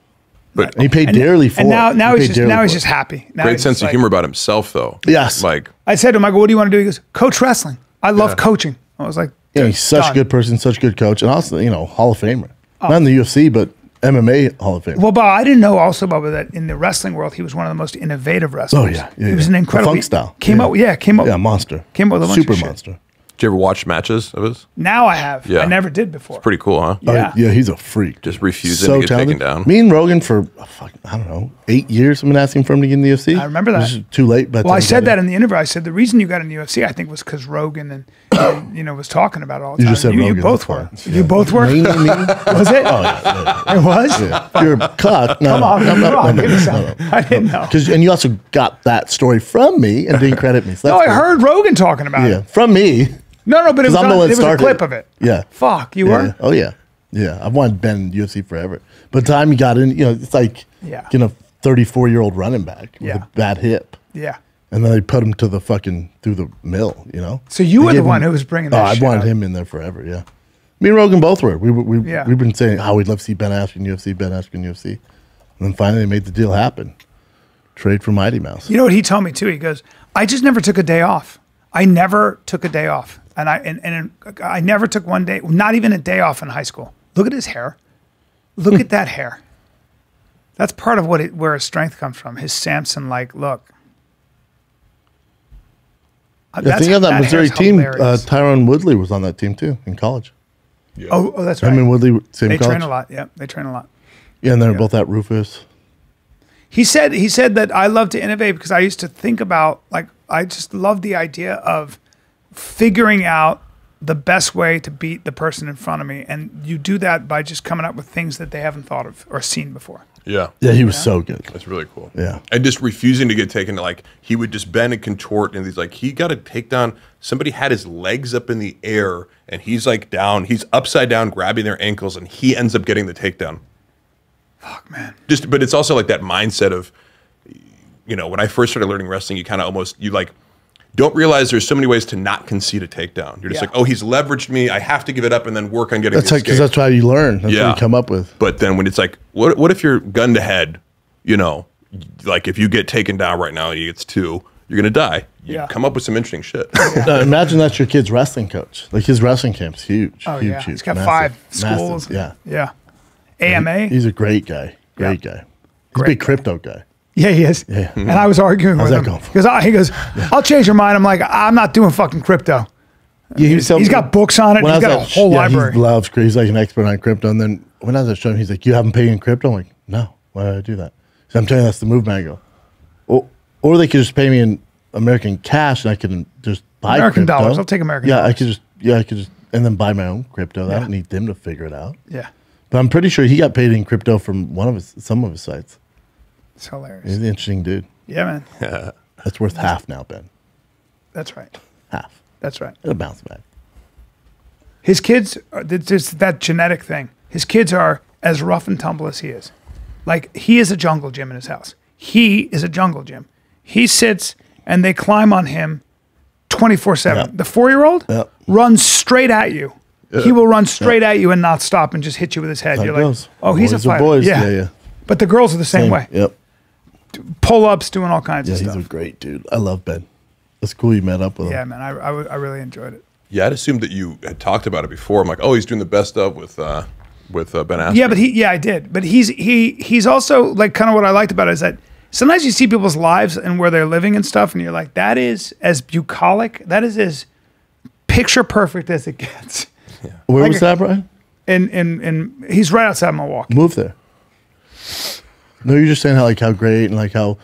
But And he paid dearly for And it. now He he's paid just dearly for it. just happy. Now great he's sense just of like- humor about himself, though. Yes. Like, I said to him, I go, "What do you want to do?" He goes, "Coach wrestling. I love coaching." I was like, Yeah, he's such done. a good person, such a good coach, and also, Hall of Famer. Not in the UFC, but MMA Hall of Famer. Well, Bob, I didn't know also, Bubba, that in the wrestling world, he was one of the most innovative wrestlers. Oh, yeah. He was an The incredible funk style. Came up, monster. Came up with a bunch of Super shit. monster. did you ever watch matches of his? Now I have. Yeah. I never did before. Pretty cool, huh? Yeah. Yeah, he's a freak. Just refusing to get taken down. Me and Rogan for, I don't know, 8 years, I've been asking for him to get in the UFC. I remember that. It was just too late. Well, I said that in the interview. I said the reason you got in the UFC, I think, was because Rogan and was talking about it all the You time. just said you Rogan, both that's were. fine. You both were. Me? Was it? Oh, yeah. It was. You're a cock. No, Come on, no, no, come on, no, give me no, some. no. I didn't know. And you also got that story from me and didn't credit me. So No, that's I cool. heard Rogan talking about Yeah, it. from me. No, but it was, I'm the one it was a started. clip of it. Yeah. Fuck, you Yeah. were? Oh, yeah. Yeah. I've wanted Ben in UFC forever. But the time he got in, it's like, Yeah. 34-year-old running back with Yeah. a bad hip. Yeah. And then they put him to the through the mill, So you They were the gave one him- who was bringing Oh, that I shit wanted up. him in there forever, yeah. Me and Rogan both were. We've been saying how we'd love to see Ben Askren UFC, Ben Askren UFC. And then finally they made the deal happen. Trade for Mighty Mouse. You know what he told me too? He goes, I just never took a day off. I never took a day off. And I never took one day, not even a day off in high school. Look at his hair. Look at that hair. That's part of where his strength comes from. His Samson-like look. I think of that hair's Missouri team, hilarious. Tyrone Woodley was on that team too in college. Oh, that's right. Him and Woodley, same They college. train a lot. Yeah, they train a lot. Yeah, and they're both at Rufus. He said that I love to innovate because I used to think about, like, I just love the idea of figuring out the best way to beat the person in front of me. And you do that by just coming up with things that they haven't thought of or seen before. Yeah. Yeah, he was so good. That's really cool. Yeah. And just refusing to get taken, like, he would just bend and contort, and he's like, he got to take down, somebody had his legs up in the air, and he's like down, he's upside down grabbing their ankles, and he ends up getting the takedown. Fuck, man. But it's also like that mindset of, when I first started learning wrestling, you kind of almost, don't realize there's so many ways to not concede a takedown. You're just like, oh, he's leveraged me. I have to give it up and then work on getting. That's because that's how you learn. That's what you come up with. But then when it's like, what if you're gun to head? You know, like if you get taken down right now and he gets 2, you're gonna die. You come up with some interesting shit. Imagine that's your kid's wrestling coach. Like his wrestling camp's huge. Oh huge, yeah, huge. he's got Massive, 5 schools. Massive. Yeah. AMA. He's a great guy. Great guy. He's a big crypto guy. Yeah, he is. Yeah. And I was arguing with him because he goes, "I'll change your mind." I'm like, "I'm not doing fucking crypto." Yeah, he's got books on it. He's got a whole library. He loves crypto. He's like an expert on crypto. And then when I was at show him, he's like, "You haven't paid in crypto?" I'm like, "No. Why did I do that?" So I'm telling you, that's the move, man. I go, or they could just pay me in American cash, and I could just buy American crypto. dollars. I'll take American dollars. I could just, and then buy my own crypto. I don't need them to figure it out. Yeah. But I'm pretty sure he got paid in crypto from some of his sites. It's hilarious. He's an interesting dude. Yeah, man. That's worth half now, Ben. That's right. Half. That's right. It'll bounce back. His kids, there's that genetic thing. His kids are as rough and tumble as he is. Like, he is a jungle gym in his house. He is a jungle gym. He sits and they climb on him 24/7. Yep. The 4-year-old runs straight at you. He will run straight at you and not stop and just hit you with his head. You're like, oh, he's a fighter. Boys. Yeah. But the girls are the same way. Yep. Pull-ups, doing all kinds of stuff. He's a great dude. I love Ben. That's cool you met up with him. Yeah, man. I really enjoyed it. Yeah, I'd assumed that you had talked about it before. I'm like, oh, he's doing the best of with Ben Askren. Yeah, but I did. But he's also like kind of what I liked about it is that sometimes you see people's lives and where they're living and stuff, and you're like, that is as bucolic, that is as picture perfect as it gets. Yeah. Where was that, Brian? In he's right outside Milwaukee. Move there. No, you're just saying how great and how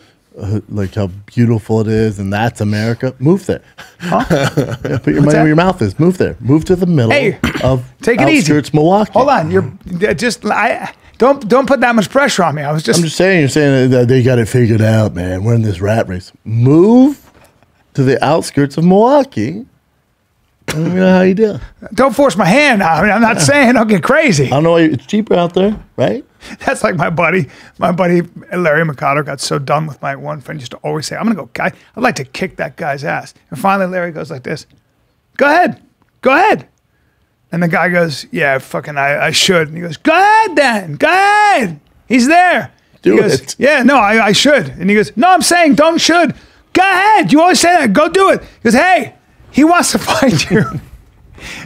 beautiful it is, and that's America. Move there. Huh? Yeah, put your money where your mouth is. Move there. Move to the middle of take it outskirts easy. Milwaukee. Hold on, you're just don't put that much pressure on me. I'm just saying. You're saying that they got it figured out, man. We're in this rat race. Move to the outskirts of Milwaukee. I don't know how you do. Don't force my hand. I mean, I'm not saying don't get crazy. I don't know why it's cheaper out there, right? That's like my buddy Larry Mikado got so done with my one friend. Used to always say, "I'm gonna go, guy. I'd like to kick that guy's ass." And finally, Larry goes like this: "Go ahead." And the guy goes, "Yeah, fucking, I should." And he goes, "Go ahead, then. Go ahead. He's there." Do goes, it. "Yeah, no, I should." And he goes, "No, I'm saying don't should. Go ahead. You always say that. Go do it." He goes, "Hey, he wants to fight you."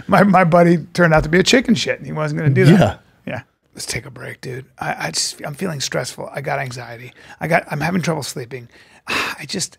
My buddy turned out to be a chicken shit, and he wasn't going to do that. Yeah. Let's take a break, dude. I'm feeling stressful. I got anxiety. I'm having trouble sleeping. I just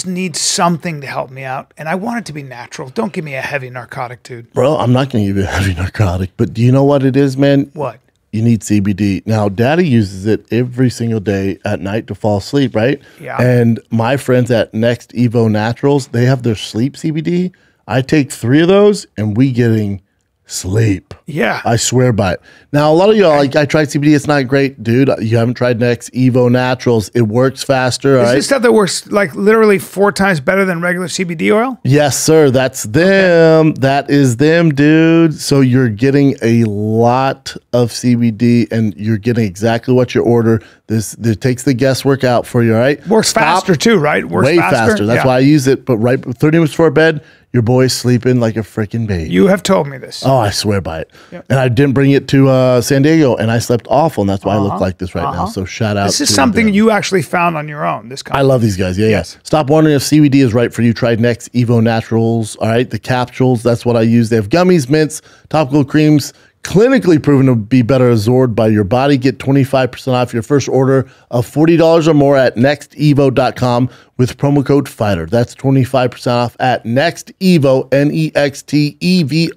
need something to help me out, and I want it to be natural. Don't give me a heavy narcotic, dude. Bro, I'm not going to give you a heavy narcotic, but do you know what it is, man? What? You need CBD. Now, Daddy uses it every single day at night to fall asleep, right? Yeah. And my friends at Next Evo Naturals, they have their sleep CBD. I take 3 of those, and we getting sleep. Yeah. I swear by it. Now, a lot of y'all, like, I tried CBD. It's not great. Dude, you haven't tried Next Evo Naturals. It works faster, Is this stuff that works, like, literally 4 times better than regular CBD oil? Yes, sir. That's them. Okay. That is them, dude. So you're getting a lot of CBD, and you're getting exactly what you order. This takes the guesswork out for you, all right? Works faster, too, right? Works way faster. That's why I use it. But 30 minutes before bed, your boy's sleeping like a freaking baby. You have told me this. Oh, I swear by it. Yep. And I didn't bring it to San Diego, and I slept awful, and that's why I look like this right now. So shout out. This is something you actually found on your own. This company. I love these guys. Yeah, yes. Stop wondering if CBD is right for you. Try Next Evo Naturals. All right, the capsules. That's what I use. They have gummies, mints, topical creams. Clinically proven to be better absorbed by your body. Get 25% off your first order of $40 or more at nextevo.com with promo code FIGHTER. That's 25% off at nextevo, nextevo.com,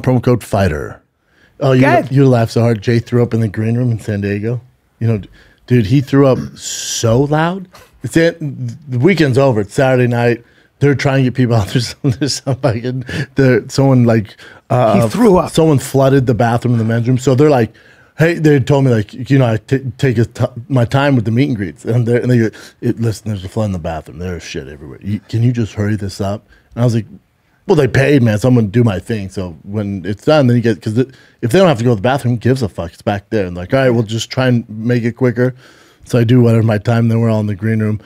promo code FIGHTER. Oh, you laugh so hard. Jay threw up in the green room in San Diego. You know, dude, he threw up so loud. The weekend's over. It's Saturday night. They're trying to get people out. There's someone like he threw up. Someone flooded the bathroom in the men's room. So they're like, hey, they told me like, I take my time with the meet and greets, and they go, listen, there's a flood in the bathroom. There's shit everywhere. Can you just hurry this up? And I was like, well, they paid, man, so I'm gonna do my thing. So when it's done, then you get, because if they don't have to go to the bathroom, who gives a fuck? It's back there. And like, all right, we'll just try and make it quicker. So I do whatever my time. Then we're all in the green room.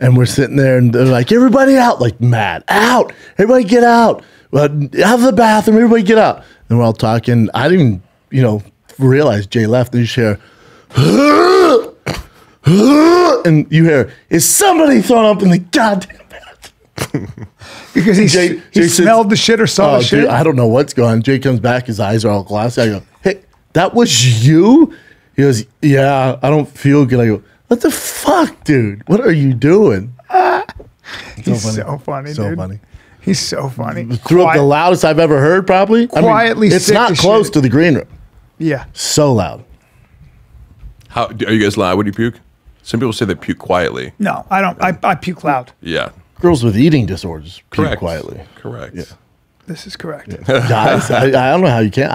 And we're sitting there, and they're like, everybody out, like mad, out. Everybody get out. Out of the bathroom, everybody get out. And we're all talking. I didn't even, realize Jay left, and you hear, and you hear, is somebody thrown up in the goddamn bathroom? Because he smelled the shit or saw the shit. Dude, I don't know what's going on. Jay comes back, his eyes are all glassy. I go, hey, that was you? He goes, yeah, I don't feel good. I go, what the fuck, dude? What are you doing? He's so funny, So dude. funny. He's so funny. Threw up the loudest I've ever heard, probably. Quietly it's sick not as close shit. to the green room. Yeah. So loud. How are you guys loud? Would you puke? Some people say they puke quietly. No, I don't. I puke loud. Yeah. Girls with eating disorders puke Correct. quietly. Correct. Yeah. This is correct. Guys, I don't know how you can't.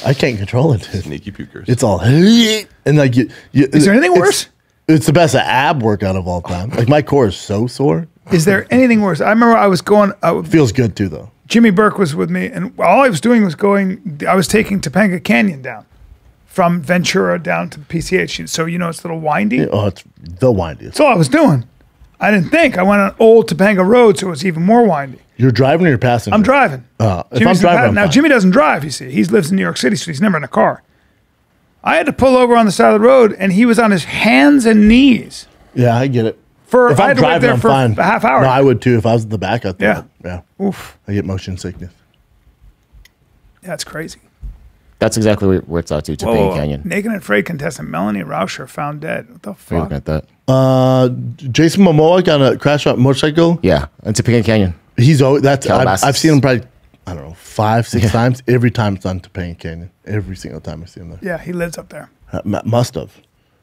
I can't control it, dude. Sneaky pukers. It's all and like Is there anything worse? It's the best ab workout of all time. Like my core is so sore. Is there anything worse? I remember I was going. Feels good too, though. Jimmy Burke was with me, and all I was doing was going. I was taking Topanga Canyon down from Ventura down to PCH. So it's a little windy. Oh, it's the windiest. That's all I was doing. I didn't think. I went on old Topanga Road, so it was even more windy. You're driving or you're passing? I'm driving. If I'm Jimmy's driving, I'm now fine. Jimmy doesn't drive. You see, he lives in New York City, so he's never in a car. I had to pull over on the side of the road, and he was on his hands and knees. Yeah, I get it. If I I had to wait there for fine. a half hour. No, I would too if I was at the back. I Yeah. Yeah. Oof, I get motion sickness. that's crazy. That's exactly where it's out to Topanga Canyon. Naked and afraid contestant Melanie Rauscher found dead. What the We're looking fuck? at that. Jason Momoa got a crash on a motorcycle. Yeah, and Topanga Canyon. He's always Calabasas. I've seen him probably 5, 6 times. Every time it's on Topanga Canyon. Every single time I see him there. Yeah, he lives up there. Must have.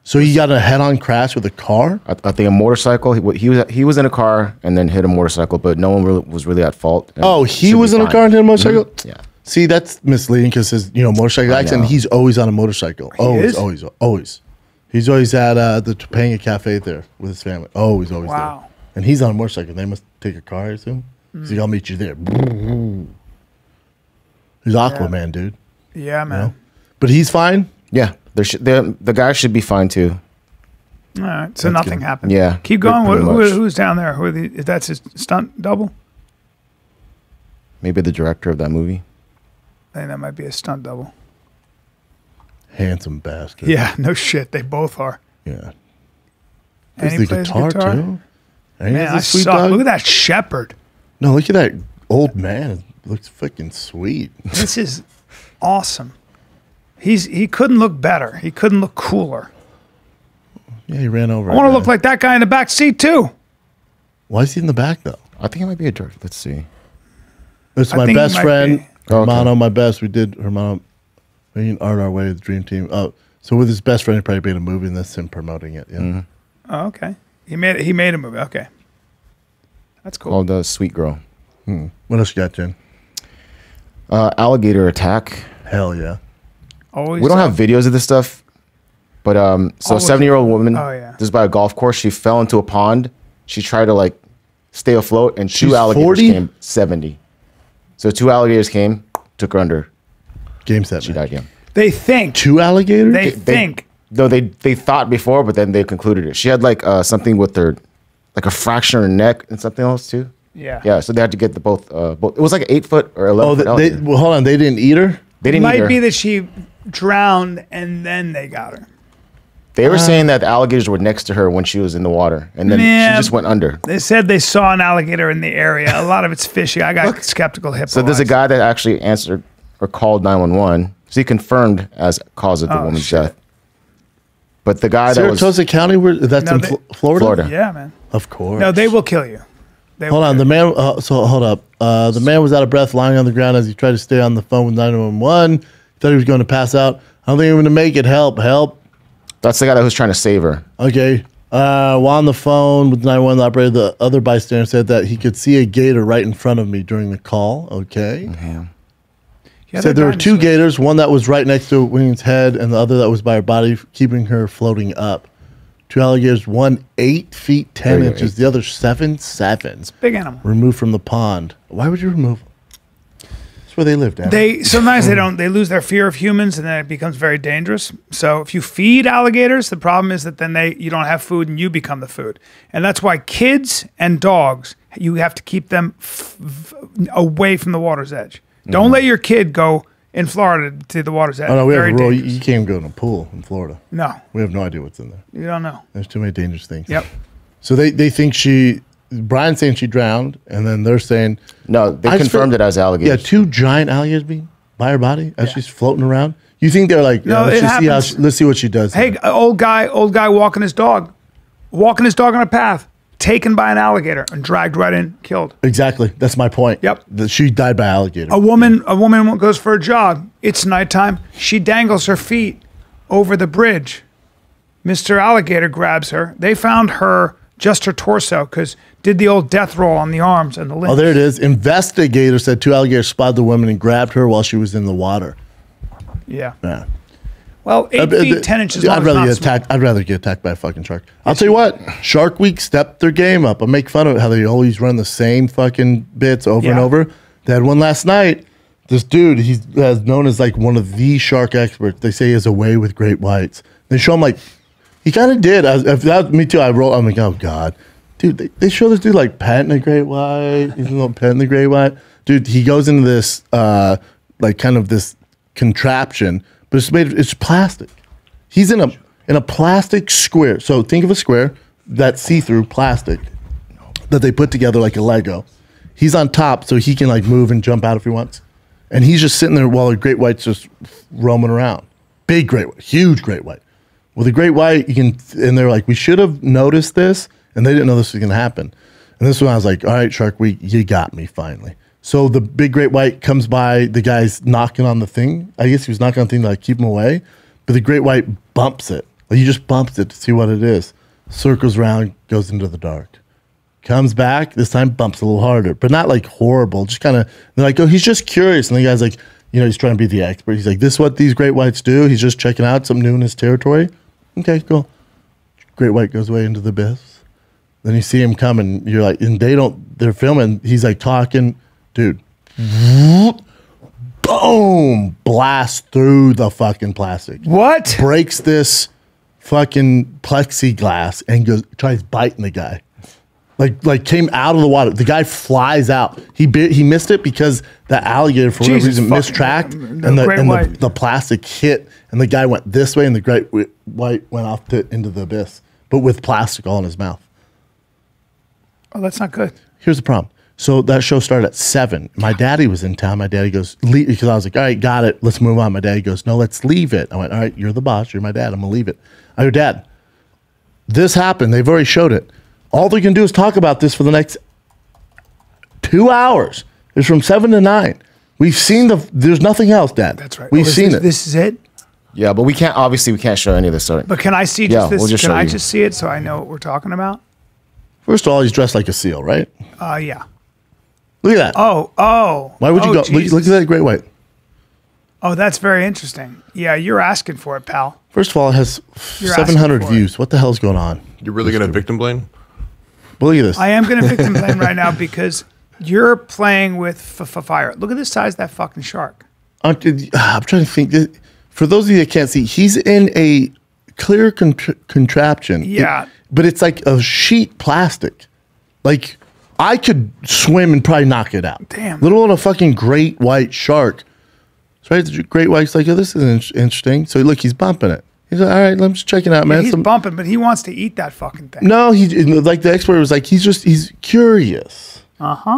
So he got a head-on crash with a car. I think a motorcycle. He was in a car and then hit a motorcycle, but no one was really at fault. and Oh, he should be was in a fine. car and hit a motorcycle? Yeah. See, that's misleading because his motorcycle accident. know. He's always on a motorcycle. is? Always. He's always at the Topanga Cafe there with his family. Always Wow. there. And he's on a motorcycle. They must take a car, I assume. He's like, I'll meet you there. He's Aquaman, dude. Yeah, man. But he's fine. Yeah, the guy should be fine too. All right, so nothing good. happened. Yeah, keep going. pretty much. Who's down there? That's his stunt double? Maybe the director of that movie. I think that might be a stunt double. Handsome bastard. Yeah, no shit. They both are. Yeah. And Plays he the plays guitar, guitar. too. And he Man, has I a sweet suck. dog. Look at that shepherd. No, look at that old man. It looks fucking sweet. This is awesome. He couldn't look better. He couldn't look cooler. Yeah, he ran over. I want to look like that guy in the back seat too. Why is he in the back, though? I think it might be a director. Let's see. It's I my think he best might friend, be. Oh, okay. Hermano, my best. We did Hermano, me and Art our way to the dream team. Oh, so with his best friend, he probably made a movie, and that's him promoting it. Yeah. Oh, okay. He made a movie. Okay. That's cool. Called Sweet Girl. What else you got, Jen? Alligator attack. Hell yeah. Always. We don't have videos of this stuff, but so a Always. 70-year-old woman. Oh, yeah. This is by a golf course. She fell into a pond. She tried to stay afloat, and She's two alligators 40? came. 70. So two alligators came, took her under. Game set. She man. died. Yeah. They think. 2 alligators? They think. No, they thought before, but then they concluded it. She had something with her, like a fracture in her neck and something else too. Yeah. Yeah. So they had to get the both. It was like an 8 foot or 11 Oh, foot alligator. well, hold on. They didn't eat her? They It didn't eat might her. be that she drowned and then they got her. They were saying that the alligators were next to her when she was in the water, and then Man. she just went under. They said they saw an alligator in the area. A lot of it's fishy. I got skeptical hippo. So there's a eyes. guy that actually answered or called 911. So he confirmed as cause of the woman's shit. death. But the guy that was Saratoga County? That's No, in they- Florida? Florida. Yeah, man. Of course. No, they will kill you. They Hold will on. kill The you. man, so hold up. The man was out of breath, lying on the ground as he tried to stay on the phone with 911. He thought he was going to pass out. I don't think I'm going to make it. Help. that's the guy that was trying to save her. Okay. While on the phone with the 911 operator, the other bystander said that he could see a gator right in front of me during the call. Okay. Yeah, Said they're there were 2 dinosaurs. gators, one that was right next to Wing's head and the other that was by her body, keeping her floating up. 2 alligators, one 8 feet 10 There you go, inches, 8. the other 7. Big animal. Removed from the pond. Why would you remove them? where they live, Dad. They sometimes they lose their fear of humans, and then it becomes very dangerous. So if you feed alligators, the problem is that then you don't have food, and you become the food. And that's why kids and dogs, you have to keep them away from the water's edge. Don't let your kid go in Florida to the water's edge. Oh no, we have Very a rule. dangerous. You can't go in a pool in Florida. No, We have no idea what's in there. you don't know. There's too many dangerous things. Yep. So they think Brian's saying she drowned, and then they're saying No, they confirmed it as yeah, alligators. 2 giant alligators being by her body as she's floating around. You think they're like, No, let's it just see happens. let's see what she does. Hey, here. old guy walking his dog on a path, taken by an alligator and dragged right in, killed. Exactly. That's my point. Yep. That she died by alligator. A woman goes for a jog. It's nighttime. She dangles her feet over the bridge. Mr. Alligator grabs her. They found just her torso, because did the old death roll on the arms and the limbs. Oh, there it is. Investigators said 2 alligators spotted the woman and grabbed her while she was in the water. Yeah. Yeah. Well, 8 feet 10 inches long. I'd rather get attacked by a fucking shark. I'll tell you what, Shark Week stepped their game up. I make fun of how they always run the same fucking bits over and Yeah. over. They had one last night. This dude, he's known as like one of the shark experts. They say he has a way with great whites. They show him like, he kind of did. Me too. I'm like, oh God. Dude, they show this dude like petting a great white. He's petting the great white. Dude, he goes into this, like kind of this contraption, but it's plastic. He's in a plastic square. So think of a square that's see-through plastic that they put together like a Lego. He's on top, so he can like move and jump out if he wants. And he's just sitting there while the great white's just roaming around. Big great white, huge great white. Well, the great white, and they're like, we should have noticed this, and they didn't know this was going to happen. And this one, I was like, all right, Shark Week, you got me finally. So the big great white comes by, the guy's knocking on the thing. I guess he was knocking on the thing to like keep him away, but the great white bumps it. Like, he just bumps it to see what it is. Circles around, goes into the dark. Comes back, this time bumps a little harder, but not like horrible. Just kind of, they're like, oh, he's just curious. And the guy's like, he's trying to be the expert. He's like, this is what these great whites do. He's just checking out something new in his territory. Okay, cool. Great white goes away into the abyss. Then you see him coming. You're like, and they're filming. He's like talking, dude. Boom! Blast through the fucking plastic. What? Breaks this fucking plexiglass and tries biting the guy. Like came out of the water. The guy flies out. He missed it because the alligator, for whatever reason, mistracked, and the plastic hit, and the guy went this way, and the great white went off into the abyss, but with plastic all in his mouth. Oh, that's not good. Here's the problem. So that show started at 7. My daddy was in town. My daddy goes, leave, because I was like, all right, got it. Let's move on. My daddy goes, no, let's leave it. I went, all right, you're the boss. You're my dad. I'm going to leave it. I go, Dad, this happened. They've already showed it. All they can do is talk about this for the next 2 hours. It's from 7 to 9. We've seen there's nothing else, Dad. That's right. We've seen it. This is it? Yeah, but we can't show any of this. Sorry. But can I see Yeah, just this? we'll just Can show I you. just see it so I know what we're talking about? First of all, he's dressed like a seal, right? Yeah. Look at that. Oh. Why would you go? Look at that great white. Oh, that's very interesting. Yeah, you're asking for it, pal. First of all, it has You're 700 asking for views. What the hell's going on? You're really going to victim blame? But look at this. I am going to victim blame right now because you're playing with fire. Look at the size of that fucking shark. I'm trying to think. For those of you that can't see, he's in a clear contraption. Yeah. But it's like a sheet plastic. Like, I could swim and probably knock it out. Damn. Let alone a fucking great white shark. So right, the great white's like, oh, this is interesting. So look, he's bumping it. He's like, all right, let me just check it out, man. He's bumping, but he wants to eat that fucking thing. No, like the expert was like, he's curious.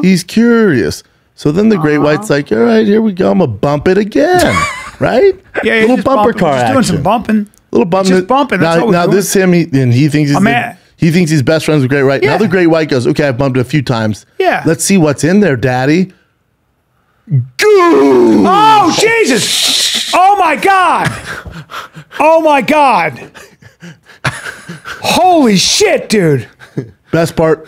He's curious. So then the great white's like, all right, here we go. I'm going to bump it again. Right? Yeah, little just bumper bumping. car Just action. doing some bumping. Little bumping. Just bumping. That's all we're now doing. this is him. He thinks he's best friends with Great White. Yeah. Now the Great White goes, okay, I've bumped it a few times. Yeah. Let's see what's in there, Daddy. Goo! Oh, Jesus! Oh, my God! Oh, my God! Holy shit, dude! Best part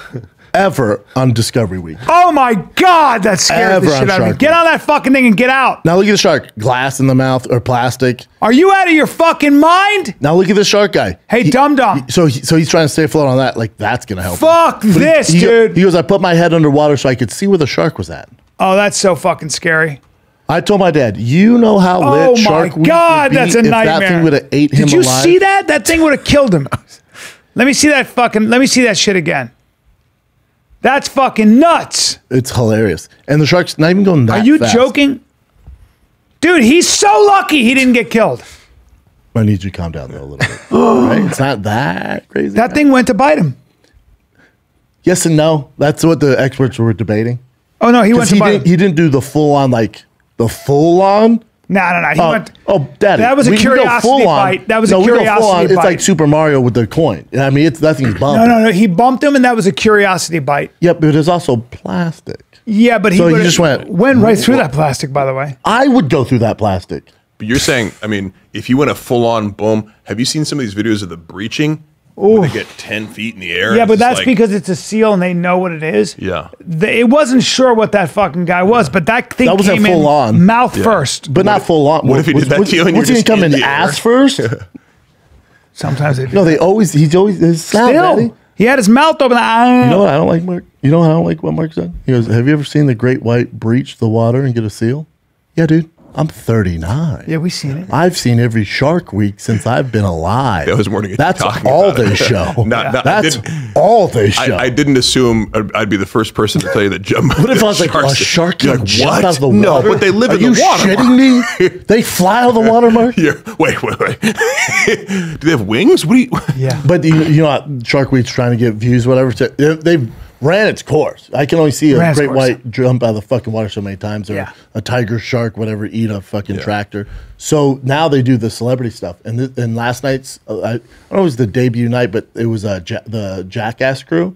ever on Discovery Week. Oh, my God! That scared the Ever on shit out of me. Shark Get Week. on that fucking thing and get out. Now look at the shark. Glass in the mouth or plastic. Are you out of your fucking mind? Now look at the shark guy. Hey, dum-dum. So he's trying to stay afloat on that. Like, that's going to help him. Fuck this, He dude. goes, I put my head underwater so I could see where the shark was at. Oh, that's so fucking scary. I told my dad, you know how lit Oh Shark my Week God, would be that's a if nightmare. that thing would have ate him Did you alive? see that? That thing would have killed him. Let me see that shit again. That's fucking nuts. It's hilarious. And the shark's not even going that Are you fast. joking? Dude, he's so lucky he didn't get killed. I need you to calm down though a little bit. Right? It's not that crazy. That thing went to bite him. Yes and no. That's what the experts were debating. Oh, no, he went to bite him. He didn't do the full on, like, the full on. No. He went. Daddy. That was a we can go curiosity full on. bite. That was a we go full curiosity on. It's bite. like Super Mario with the coin. I mean, that thing's bumping. No. He bumped him, and that was a curiosity bite. Yeah, but it's also plastic. Yeah, but So he would've- just went right through that plastic, by the way. I would go through that plastic. But you're saying, I mean, if you went a full on boom, have you seen some of these videos of the breaching? Where they get 10 feet in the air. Yeah, but It's that's like- because it's a seal and they know what it is. Yeah. It wasn't sure what that fucking guy was, but that thing That wasn't came in full on. mouth first. But not full on. what if he did that to you and what's you're he just come in in the ass air? first? Sometimes they do. No, he's always his sound, Still, Daddy. he had his mouth open. You know what I don't like, Mark? You know what I don't like what Mark said? He goes, have you ever seen the great white breach the water and get a seal? Yeah, dude. I'm 39. Yeah, we've seen it. I've seen every Shark Week since I've been alive. That was more to get you That's talking all about it. they show. Not- I That's didn't- all they show. I didn't assume I'd be the first person to tell you that jump. What if I was like, a shark You're can like, jump what? out of the No, water? but they live Are in you the water. shitting me? They fly out of the water, Mark? Yeah. Wait. Do they have wings? What do you? Yeah. But you know what? Shark Week's trying to get views, whatever. So they've ran its course. I can only see a Ran its great course. white jump out of the fucking water so many times, or Yeah. a tiger shark, whatever, eat a fucking tractor. So now they do the celebrity stuff. And last night's, I don't know if it was the debut night, but it was the Jackass crew.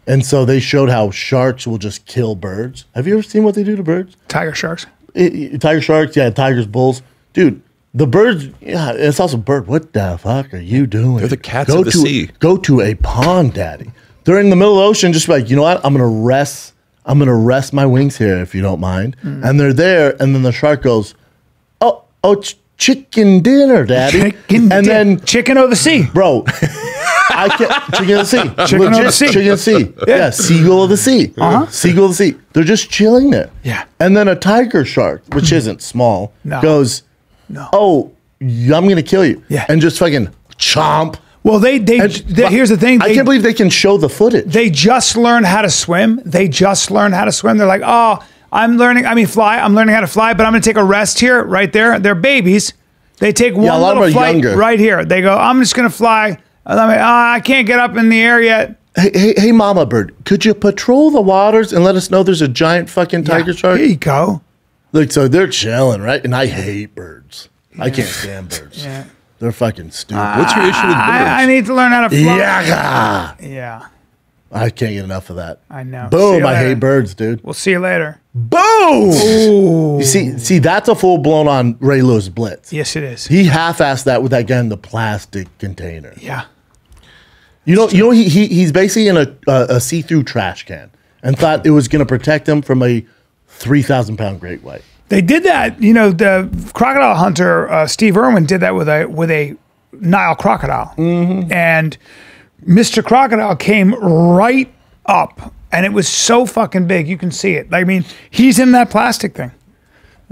And so they showed how sharks will just kill birds. Have you ever seen what they do to birds? Tiger sharks. Tiger sharks, yeah, tigers, bulls. Dude, the birds, yeah, it's also bird. What the fuck are you doing? They're the cats of the sea. Go to a pond, Daddy. They're in the middle of the ocean, just be like, you know what? I'm gonna rest my wings here if you don't mind. And they're there, and then the shark goes, oh, it's chicken dinner, Daddy. Chicken over the sea. Bro, I can't. Chicken of the sea. Chicken of the Legit, sea. Chicken of the sea. Yeah, seagull of the sea. Seagull of the sea. They're just chilling there. Yeah. And then a tiger shark, which isn't small, No. goes, No. oh, I'm going to kill you. Yeah. And just fucking chomp. Well, here's the thing. I can't believe they can show the footage. They just learned how to swim. They're like, oh, I'm learning how to fly, but I'm going to take a rest here, right there. They're babies. They take one a lot of little them are flight younger. right here. They go, I'm just going to fly. I can't get up in the air yet. Hey, mama bird, could you patrol the waters and let us know there's a giant fucking tiger shark? Here you go. Like, so they're chilling, right? And I hate birds. I can't stand birds. Yeah. They're fucking stupid. What's your issue with birds? I need to learn how to fly. Yeah. Yeah. I can't get enough of that. I know. See Boom! you I later. hate birds, dude. We'll see you later. Boom! You see, that's a full blown on Ray Lewis blitz. Yes, it is. He half-assed that with that guy in the plastic container. Yeah. You know, he's basically in a see-through trash can and thought it was going to protect him from a 3,000-pound great white. They did that. You know, the crocodile hunter, Steve Irwin, did that with a Nile crocodile. Mm-hmm. And Mr. Crocodile came right up, and it was so fucking big. You can see it. I mean, he's in that plastic thing.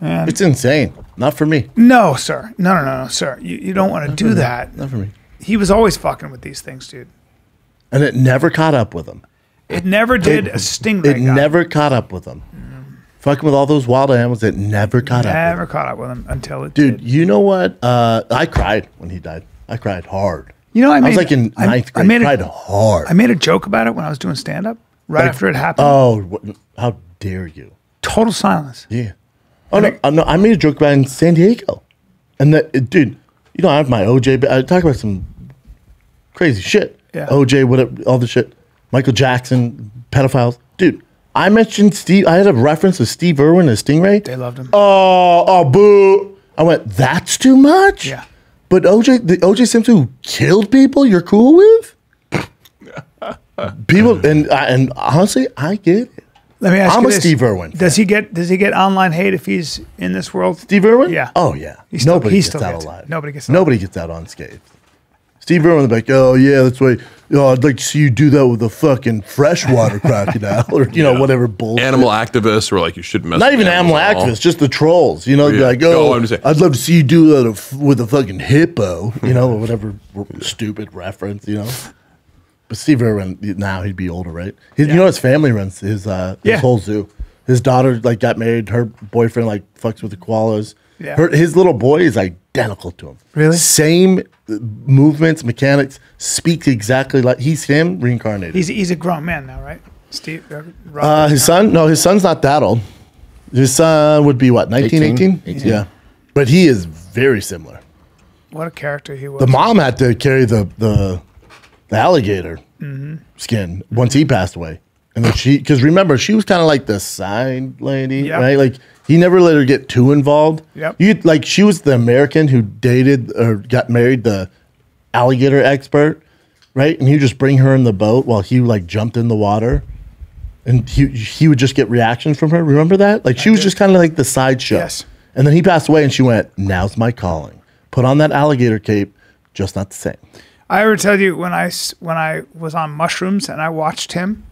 It's insane. Not for me. No, sir. No, sir. You don't want to do that. Not for me. He was always fucking with these things, dude. And it never caught up with him. It never did a stingray. It never caught up with him. Fucking with all those wild animals, it never caught up with him. Never caught up with him until it Dude, did. you know what? I cried when he died. I cried hard. You know, I was like in ninth grade. I cried hard. I made a joke about it when I was doing stand-up right after it happened. Oh, how dare you? Total silence. Yeah. Oh, no, I made a joke about it in San Diego. And dude, you know, I have my OJ. I talk about some crazy shit. Yeah. OJ, whatever, all the shit. Michael Jackson, pedophiles. Dude, I mentioned Steve. I had a reference to Steve Irwin as Stingray. They loved him. Oh, boo. I went, that's too much? Yeah. But the OJ Simpson who killed people, you're cool with? People, and honestly, I get it. Let me ask I'm you a this. Steve Irwin fan. Does he get online hate if he's in this world? Steve Irwin? Yeah. Oh, yeah. He still- Nobody he gets still out gets it. alive. Nobody gets out. Nobody gets out unscathed. Steve Irwin will be like, oh, yeah, that's why I'd like to see you do that with a fucking freshwater crocodile or, whatever bullshit. Animal activists were like, you shouldn't mess Not with even animal at all. activists, just the trolls. They'd be like, I'm just saying. I'd love to see you do that with a fucking hippo, or whatever stupid reference, But Steve Irwin, now he'd be older, right? You know his family runs his whole zoo. His daughter got married. Her boyfriend fucks with the koalas. Yeah. His little boy is identical to him. Really? Same movements, mechanics, speaks exactly like he's him reincarnated. He's a grown man now, right? Steve. His son? No, his son's not that old. His son would be what, 19, 18? Yeah. But he is very similar. What a character he was. The mom had to carry the alligator skin once he passed away. And then because remember, she was kind of like the side lady, right? Like he never let her get too involved. Yep. She was the American who dated or got married the alligator expert, right? And he would just bring her in the boat while he jumped in the water. And he would just get reactions from her. Remember that? She was just kind of like the sideshow. Yes. And then he passed away and she went, now's my calling. Put on that alligator cape, just not the same. I ever tell you when I was on mushrooms and I watched him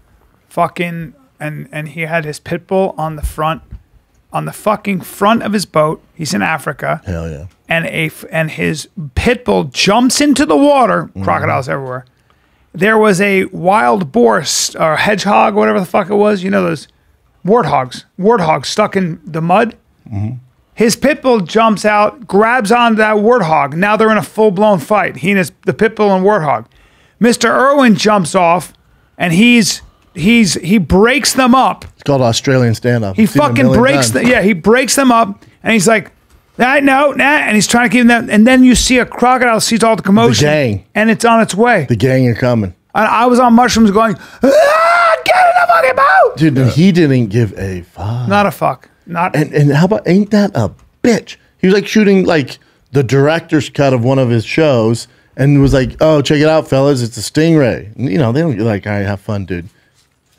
fucking and he had his pit bull on the fucking front of his boat. He's in Africa. Hell yeah. And his pit bull jumps into the water. Crocodiles everywhere. There was a wild boar or hedgehog, whatever the fuck it was. Those warthogs stuck in the mud. His pit bull jumps out, grabs onto that warthog. Now they're in a full-blown fight. He and the pit bull and warthog. Mr. Irwin jumps off, and he breaks them up. It's called Australian standoff. He fucking breaks them. Yeah, he breaks them up, and he's like, and he's trying to keep them. And then you see a crocodile sees all the commotion, the gang, and it's on its way. The gang are coming. I was on mushrooms going, get in the fucking boat, dude. And he didn't give a fuck. Not a fuck. And how about, ain't that a bitch? He was shooting the director's cut of one of his shows and was like, oh, check it out, fellas, it's a stingray. And, they don't all right, have fun, dude.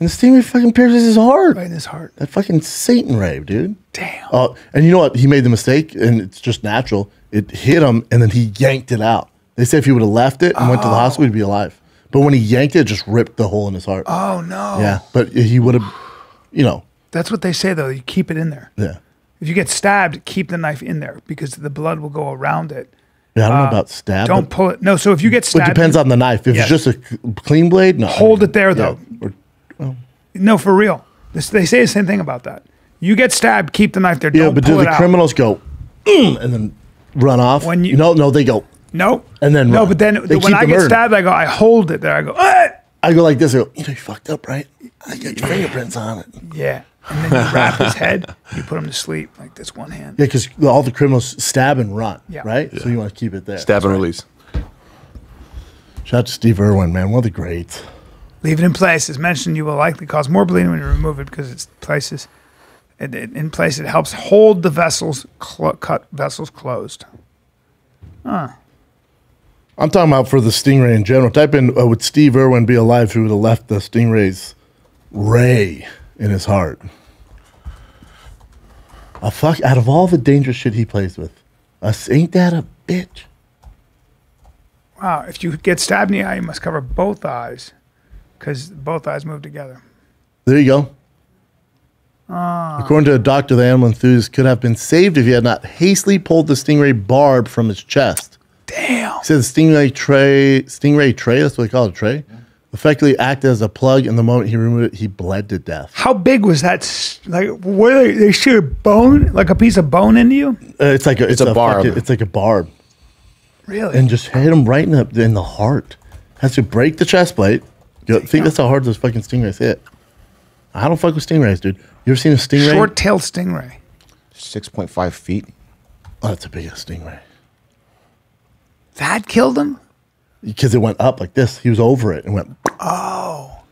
And the stingray fucking pierces his heart. Right in his heart. That fucking Satan ray, dude. Damn. And you know what? He made the mistake, and it's just natural. It hit him, and then he yanked it out. They say if he would have left it and went to the hospital, he'd be alive. But when he yanked it, it just ripped the hole in his heart. Oh, no. Yeah, but he would have, That's what they say, though. You keep it in there. Yeah. If you get stabbed, keep the knife in there because the blood will go around it. Yeah, I don't know about stab. Don't pull it. No, so if you get stabbed. It depends on the knife. If it's just a clean blade, no. Hold it there, though. Yeah. No, for real. They say the same thing about that. You get stabbed, keep the knife there. Yeah, Don't but pull do it the out. criminals go, and then run off? No, they go. No. And then no, run. but then when I get stabbed, I go, I hold it there. I go, ah! I go like this. I go, you fucked up, right? I got your fingerprints on it. Yeah. And then you wrap his head, you put him to sleep like this one hand. Yeah, because all the criminals stab and run, right? Yeah. So you want to keep it there. Stab and release. Shout out to Steve Irwin, man. One of the greats. Leave it in place. As mentioned, you will likely cause more bleeding when you remove it because it's places. In place, it helps hold the vessels, cut vessels closed. I'm talking about for the stingray in general. Type in, would Steve Irwin be alive if he would have left the stingray's ray in his heart? Out of all the dangerous shit he plays with, ain't that a bitch? Wow, if you get stabbed in the eye, you must cover both eyes because both eyes move together. There you go. According to a doctor, the animal enthusiast could have been saved if he had not hastily pulled the stingray barb from his chest. Damn. He said the stingray tray, that's what they call it, a tray, effectively acted as a plug, and the moment he removed it, he bled to death. How big was that? Where they shoot a bone, like a piece of bone into you? It's a barb. It's like a barb. Really? And just hit him right in the heart. Has to break the chest plate. Think that's how hard those fucking stingrays hit. I don't fuck with stingrays, dude. You ever seen a stingray? Short-tailed stingray. 6.5 feet. Oh, that's a big stingray. That killed him? Because it went up like this. He was over it and went. Oh.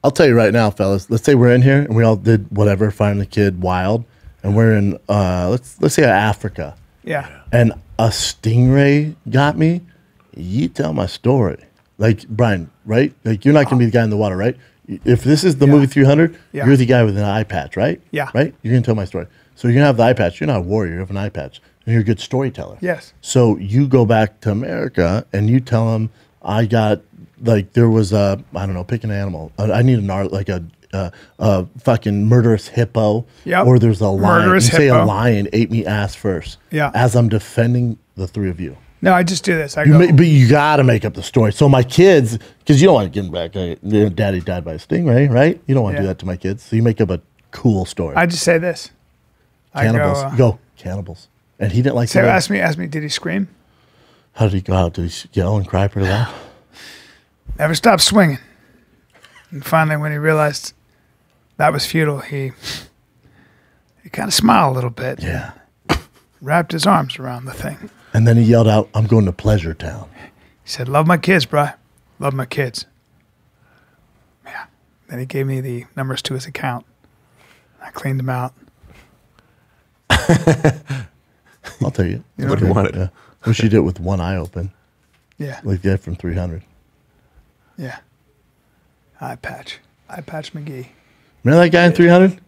I'll tell you right now, fellas. Let's say we're in here and we all did whatever, find the kid wild, and we're in let's say Africa. Yeah. And a stingray got me. You tell my story, like Brian, right? Like you're not gonna be the guy in the water, right? If this is the movie 300, you're the guy with an eye patch, right? Yeah. Right? You're gonna tell my story. So you're gonna have the eye patch. You're not a warrior. You have an eye patch. And you're a good storyteller. Yes. So you go back to America and you tell them, I got like there was a, I don't know, pick an animal. I need an art like a fucking murderous hippo. Yep. Or there's a lion. Murderous You say hippo. a lion ate me ass first. Yeah. As I'm defending the three of you. No, I just do this. I go. But you got to make up the story. So my kids, because you don't want to get them back. Daddy died by a stingray, right? You don't want to do that to my kids. So you make up a cool story. I just say this. Cannibals. I Go cannibals. And he didn't like. So that. ask me. Did he scream? How did he go out? Did he yell and cry pretty loud? Never stopped swinging. And finally, when he realized that was futile, he kind of smiled a little bit. Yeah. Wrapped his arms around the thing. And then he yelled out, "I'm going to Pleasure Town." He said, "Love my kids, bro. Love my kids." Yeah. Then he gave me the numbers to his account. I cleaned them out. I'll tell you. What he wanted. Yeah. Wish you did it with one eye open, Yeah. like the guy from 300. Yeah. Eye patch McGee. Remember that guy in 300?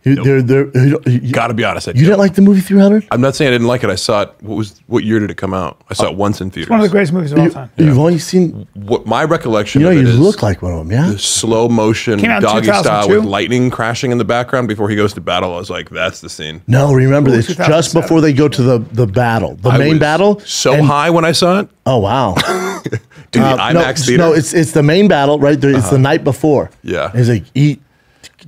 Gotta be honest. You didn't like the movie 300? I'm not saying I didn't like it. I saw it. What year did it come out? I saw it once in theaters. It's one of the greatest movies of all time. You've only seen. What my recollection You know, of it you is look like one of them, yeah. the slow motion Came out in doggy style 2002. with lightning crashing in the background before he goes to battle. I was like, that's the scene. No, remember Ooh, this just 2007. before they go to the battle, the I main was battle. So and- high when I saw it. Oh wow! Dude, the IMAX theater. No, it's the main battle, right? There, it's the night before. Yeah. And he's like, eat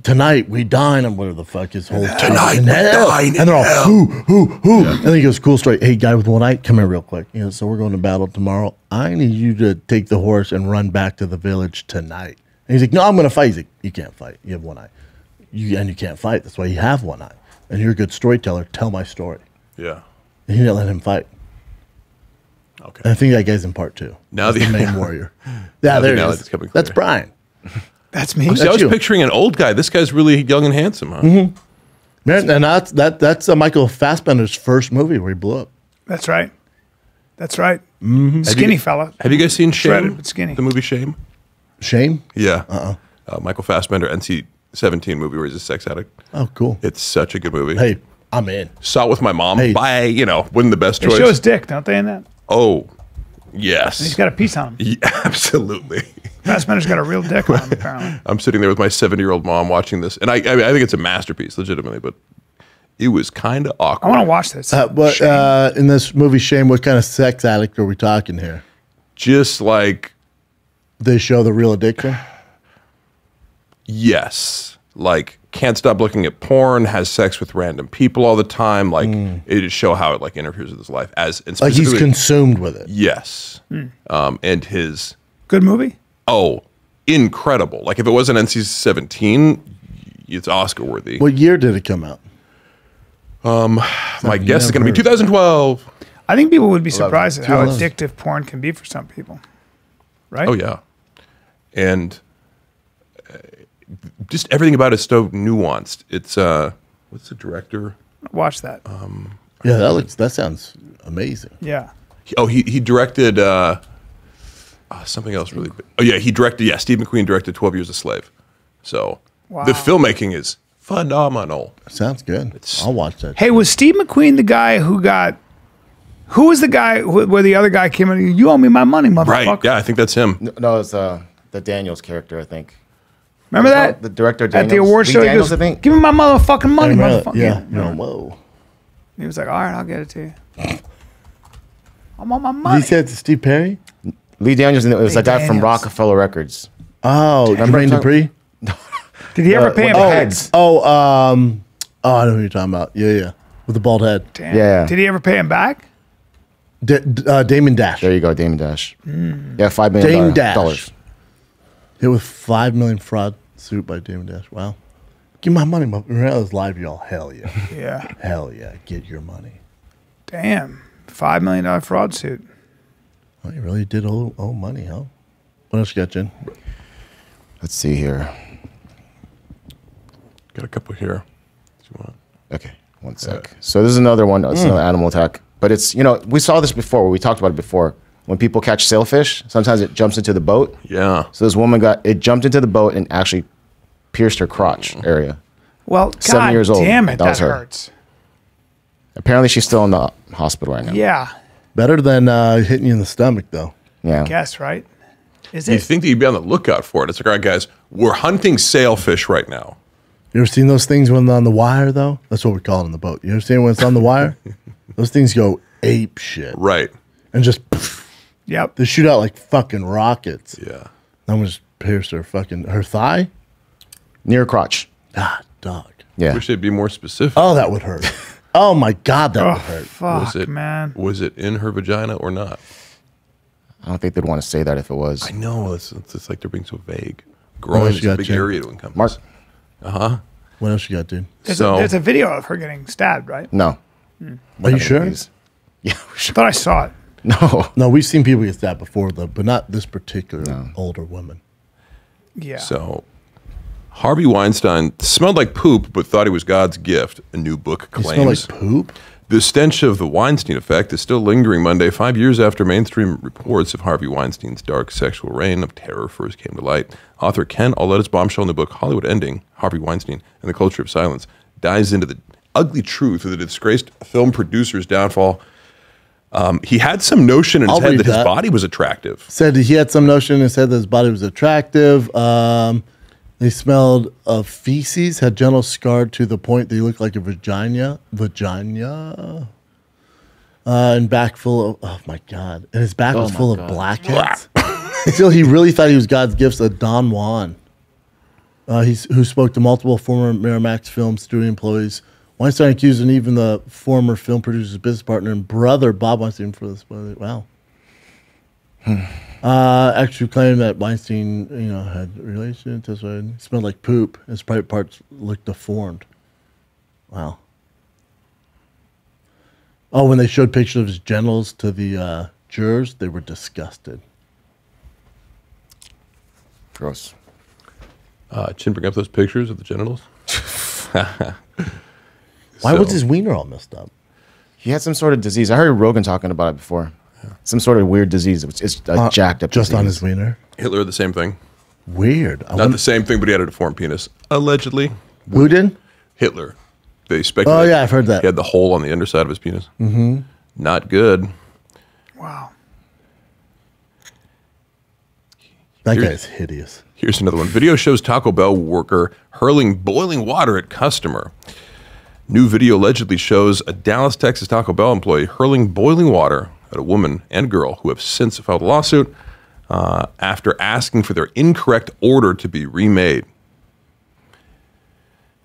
tonight. We dine, and whatever the fuck his whole Tonight in we hell. dine in and they're all hell. who. And then he goes, cool story. Hey, guy with one eye, come here real quick. You know, so we're going to battle tomorrow. I need you to take the horse and run back to the village tonight. And he's like, no, I'm going to fight. He's like, you can't fight. You have one eye. You can't fight. That's why you have one eye. And you're a good storyteller. Tell my story. Yeah. And he didn't let him fight. Okay. And I think that guy's in part two. Now That's the main warrior. Yeah, there now it it's is. coming That's clear. Bryan. That's me. See, I That's was you. picturing an old guy. This guy's really young and handsome, huh? Man, and that's Michael Fassbender's first movie where he blew up. That's right. That's right. Skinny fella. Have you guys seen Shame? Shredded but skinny. The movie Shame? Shame? Yeah. Michael Fassbender, NC-17 movie where he's a sex addict. Oh, cool. It's such a good movie. Hey, I'm in. Saw it with my mom. Hey. Wasn't the best They choice. show his dick, don't they, in that? Oh, yes. He's got a piece on him. Yeah, absolutely. Fassbender's got a real dick on him, apparently. I'm sitting there with my 70-year-old mom watching this, and I think it's a masterpiece, legitimately, but it was kind of I awkward. want to watch this. But in this movie, Shame, what kind of sex addict are we talking here? Just like, They show the real addiction? yes, like can't stop looking at porn, has sex with random people all the time. Like it just show how it like interferes with his life. And Like he's specifically- consumed with it. yes, and his Good movie? incredible. Like if it wasn't NC-17, it's Oscar worthy. What year did it come out? My guess is going to be 2012. I think people would be surprised at how 2011. addictive porn can be for some people. Right? Oh yeah, and just everything about it is so nuanced. It's what's the director? Watch that. Yeah, that sounds amazing. Yeah. He directed something else really big. Oh yeah, Steve Mcqueen directed 12 Years a Slave. So Wow. the filmmaking is phenomenal. Sounds good. I'll watch that. Hey, was Steve McQueen the guy who got... Who was the guy where the other guy came in? You owe me my money, motherfucker. Right, yeah, I think that's him. No, it's the Daniels character, I think. Remember that? The director At the Daniels- award Lee show, Daniels, he I goes, think. give me my motherfucking money, Remember motherfucker. that? Yeah. You're like, whoa. He was like, all right, I'll get it to you. I want my Did money. he say it to Steve Perry? Lee Daniels, it was Lee a guy from Daniels. Rockefeller Records. Oh, Jermaine I'm talking- Dupri? Did he ever pay him with the back? heads. Oh, I know who you're talking about. Yeah. With the bald head. Damn. Yeah. Did he ever pay him back? Damon Dash. There you go, Damon Dash. Hmm. Yeah, $5 Dame million Dash. dollars. Hit with $5 million fraud suit by Damon Dash. Wow. Give my money. Remember that was live, y'all. Hell yeah. Yeah. Hell yeah. Get your money. Damn. $5 million fraud suit. Well, you really did owe money, huh? What else you got, Jen? Let's see here. Got a couple here. If you want. Okay, one sec. So this is another one. It's another animal attack. But it's, we saw this before. We talked about it before. When people catch sailfish, sometimes it jumps into the boat. Yeah. So this woman it jumped into the boat and actually pierced her crotch area. Well, 7 God years old. damn it, That was that her. hurts. Apparently she's still in the hospital right now. Yeah. Better than hitting you in the stomach, though. Yeah. Guess, right? Is You it? think that you'd be on the lookout for it? It's like, all right, guys, we're hunting sailfish right now. You ever seen those things when they're on the wire, though? That's what we call it on the boat. You ever seen it when it's on the wire? Those things go ape shit. Right. And just, Yep. they shoot out like fucking rockets. Yeah. I'm just pierced her thigh. Near crotch. Ah, dog. Yeah. Wish they'd be more specific. Oh, that would hurt. Oh my God, that would hurt. Fuck, man. Was it in her vagina or not? I don't think they'd want to say that if it was. I know. It's just like they're being so vague. What Groin else is you a got, big Jim? area to encompass. Mark. What else you got, dude? There's a video of her getting stabbed, right? No. Are you sure? Please. Yeah. I thought I saw it. No. No, we've seen people get stabbed before, though, but not this particular older woman. Yeah. So, Harvey Weinstein smelled like poop, but thought he was God's gift. A new book You claims. smell like poop? The stench of the Weinstein effect is still lingering Monday, 5 years after mainstream reports of Harvey Weinstein's dark sexual reign of terror first came to light. Author Ken Auletta's bombshell in the book Hollywood Ending, Harvey Weinstein and the Culture of Silence, dives into the ugly truth of the disgraced film producer's downfall. He had some notion in his I'll head read that his that. body was attractive. Said he had some notion and said that his body was attractive. They smelled of feces, had genitals scarred to the point they looked like a vagina, and back full of, oh my God. And his back was full of blackheads. Until he really thought he was God's gifts, a Don Juan, who spoke to multiple former Miramax film studio employees. Weinstein accused and even the former film producer's business partner and brother, Bob Weinstein, for this. Wow. Actually claimed that Weinstein, had relation testified, smelled like poop. His private parts looked deformed. Wow. Oh, when they showed pictures of his genitals to the jurors, they were disgusted. Gross. Chin, bring up those pictures of the genitals. Why was his wiener all messed up? He had some sort of disease. I heard Rogan talking about it before. Some sort of weird disease. It's a jacked up Just disease. on his wiener? Hitler had the same thing. Weird. Not the same thing, but he had a deformed penis. Allegedly. Who did? Hitler. They speculate. Oh, yeah, I've heard that. He had the hole on the underside of his penis. Mm-hmm. Not good. Wow. That Here's- guy's hideous. Here's another one. Video shows Taco Bell worker hurling boiling water at customer. New video allegedly shows a Dallas, Texas Taco Bell employee hurling boiling water at a woman and girl who have since filed a lawsuit after asking for their incorrect order to be remade.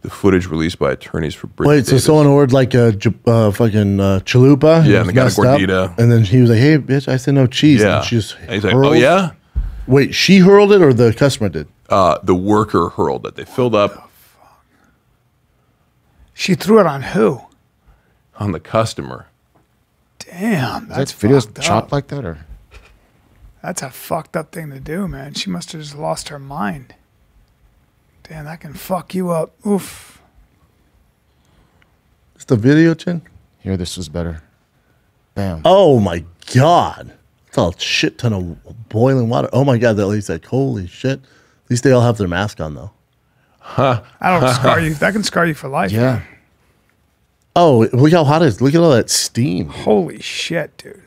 The footage released by attorneys for Brin. Wait, so someone ordered like a fucking chalupa? Yeah, and they got a messed up, gordita. And then he was like, hey, bitch, I said no cheese. Yeah. And she just And he's like, hurled. oh, yeah? Wait, she hurled it or the customer did? The worker hurled it. They filled up She threw it on who? on the customer. Damn. Is That's that videos fucked chopped up. like that, or? That's a fucked up thing to do, man. She must have just lost her mind. Damn, that can fuck you up. Oof. It's the video, Chin? Here, this was better. Bam. Oh my God. It's a shit ton of boiling water. Oh my God, that lady's like, holy shit. At least they all have their mask on, though. I don't scar you. That can scar you for life. Yeah. Oh, look how hot it is. Look at all that steam. Holy shit, dude.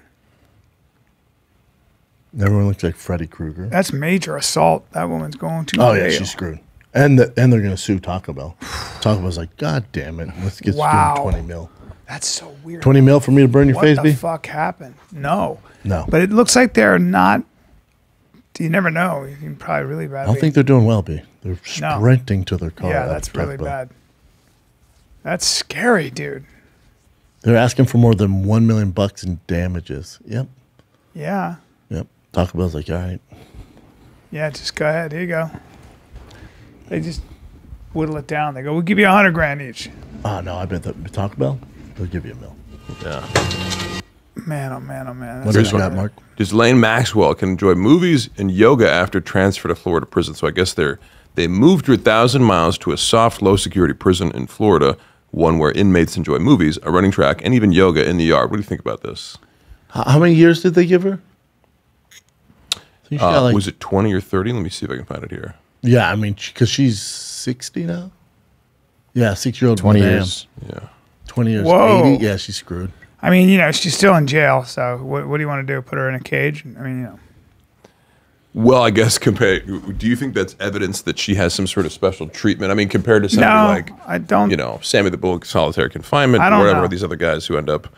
Everyone looks like Freddy Krueger. That's major assault. That woman's going to Oh, yeah, jail. she's screwed. And they're going to sue Taco Bell. Taco Bell's like, God damn it. Let's get Wow. 20 mil. That's so weird. 20 mil for me to burn your What face, the B? fuck happened? No. No. But it looks like they're not. You never know. You can probably really I badly. don't think they're doing well, B. They're No. sprinting to their car. Yeah, at that's Taco really Bell. bad. That's scary, dude. They're asking for more than $1 million in damages. Yep. Yeah. Yep. Taco Bell's like, all right. Yeah, just go ahead. Here you go. They just whittle it down. They go, we'll give you $100,000 each. Oh, no, I bet that Taco Bell, they'll give you $1 million. Yeah. Man, oh man, oh man. What That's else you got, bad. Mark? Ghislaine Maxwell can enjoy movies and yoga after transfer to Florida prison. So I guess they moved her 1,000 miles to a soft, low-security prison in Florida, one where inmates enjoy movies, a running track, and even yoga in the yard. What do you think about this? How many years did they give her? I think she got like, Was it 20 or 30? Let me see if I can find it here. yeah, I mean, because she's 60 now. Yeah, 6-year-old 20 madam. years. Yeah. 20 years. Whoa. 80. Yeah, she's screwed. I mean, she's still in jail. So what do you want to do? Put her in a cage? I mean, Well, I guess do you think that's evidence that she has some sort of special treatment? I mean, compared to somebody I don't. you know, Sammy the Bull, solitary confinement, I or don't whatever, know. these other guys who end up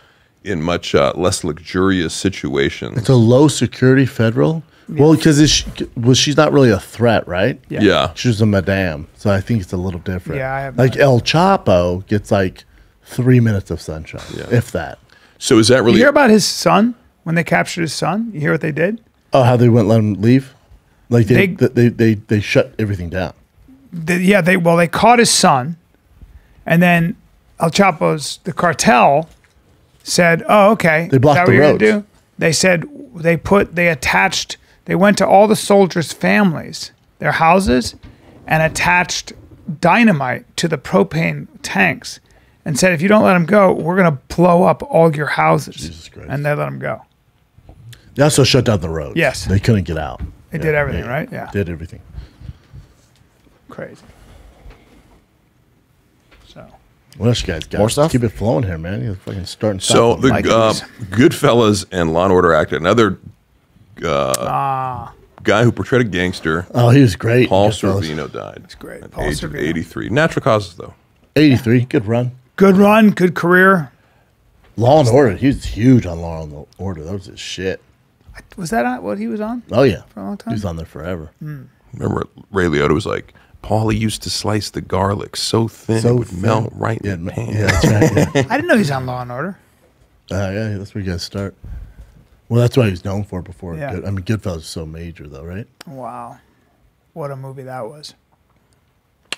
in much less luxurious situations. It's a low security federal. Well, because she's not really a threat, right? Yeah. She's a madame, so I think it's a little different. Yeah, I have like no El Chapo gets like 3 minutes of sunshine, if that. So is that really? You hear about his son when they captured his son? You hear what they did? Oh, how they wouldn't let him leave? Like they shut everything down. They caught his son, and then El Chapo's the cartel said, "Oh, okay." They blocked is that the what you're roads. gonna do? They said they went to all the soldiers' families, their houses, and attached dynamite to the propane tanks, and said, "If you don't let them go, we're gonna blow up all your houses." Jesus Christ. And they let them go. They also shut down the roads. Yes. They couldn't get out. They did everything, right? Yeah. Did everything. Crazy. So. What else you guys got? More stuff? Keep it flowing here, man. You're fucking starting. So the Like these. Goodfellas and Law and Order acted. Another guy who portrayed a gangster, Oh, he was great. Paul Goodfellas. Sorvino, died. That's great. At Paul the age of Sorvino. 83. Natural causes, though. 83. Good run. Good run, good career. Law and Order. He was huge on Law and Order. That was his shit. Was that what he was on? Oh yeah, For a long time? He was on there forever. Remember, Ray Liotta was like, Paulie used to slice the garlic so thin it would melt right in the pan. Yeah, that's right. Yeah. I didn't know he was on Law and Order. Yeah, that's where you guys start. Well, that's what he was known for before. Yeah. I mean, Goodfellas is so major, though, right? Wow. What a movie that was.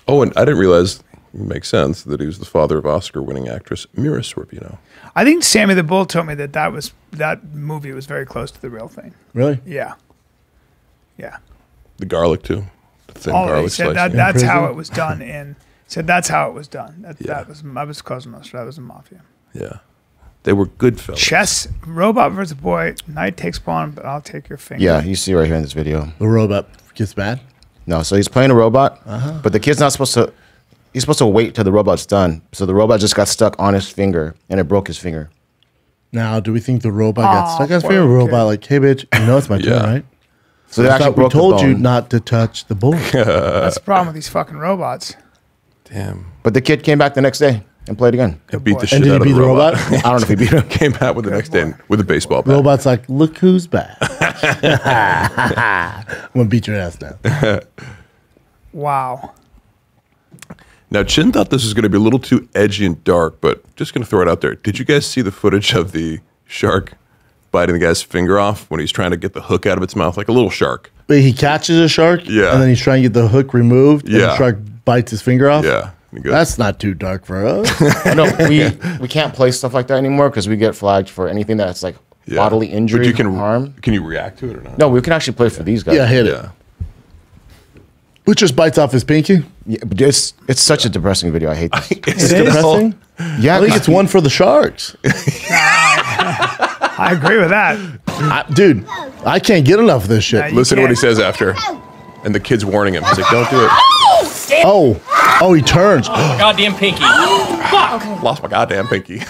Oh, and I didn't realize, it makes sense, that he was the father of Oscar-winning actress Mira Sorvino. I think Sammy the Bull told me that movie was very close to the real thing. Really? Yeah. Yeah. The garlic, too. The thin All of it. He garlic said slice. that's how prison? it was done said that's how it was done. I was Cosa Nostra. That was the mafia. Yeah. They were good fellas. Chess, robot versus boy, knight takes pawn, but I'll take your finger. Yeah, you see right here in this video. The robot gets mad. No, so he's playing a robot, but the kid's not supposed to. He's supposed to wait till the robot's done. So the robot just got stuck on his finger, and it broke his finger. Now, do we think the robot got stuck on his poor finger? kid. Robot, like, hey, bitch, you know it's my turn, Yeah. right? So they I actually thought we broke told the you bone. not to touch the board. That's the problem with these fucking robots. Damn. But the kid came back the next day and played again. It beat boy. the shit And did out he of beat the the robot. robot? I don't know if he beat him. Came back with the next day with a baseball bat. Robot's like, look who's back. I'm going to beat your ass now. Wow. Now, Chin thought this was going to be a little too edgy and dark, but just going to throw it out there. Did you guys see the footage of the shark biting the guy's finger off when he's trying to get the hook out of its mouth, like a little shark? But he catches a shark, Yeah. and then he's trying to get the hook removed, and Yeah. the shark bites his finger off. Yeah. He goes, That's not too dark for us. No, we can't play stuff like that anymore because we get flagged for anything that's like yeah. bodily injury, But you can harm. Can you react to it or not? No, we can actually play for these guys. Yeah, hit it. Yeah. Which just bites off his pinky. Yeah, but it's such a depressing video. I hate this. It's It is depressing. Yeah, I think it's one for the sharks. I agree with that. Dude, I can't get enough of this shit. you Listen to what he can't- says after. And the kid's warning him. He's like, don't do it. Oh, he turns. Goddamn pinky. Lost my goddamn pinky.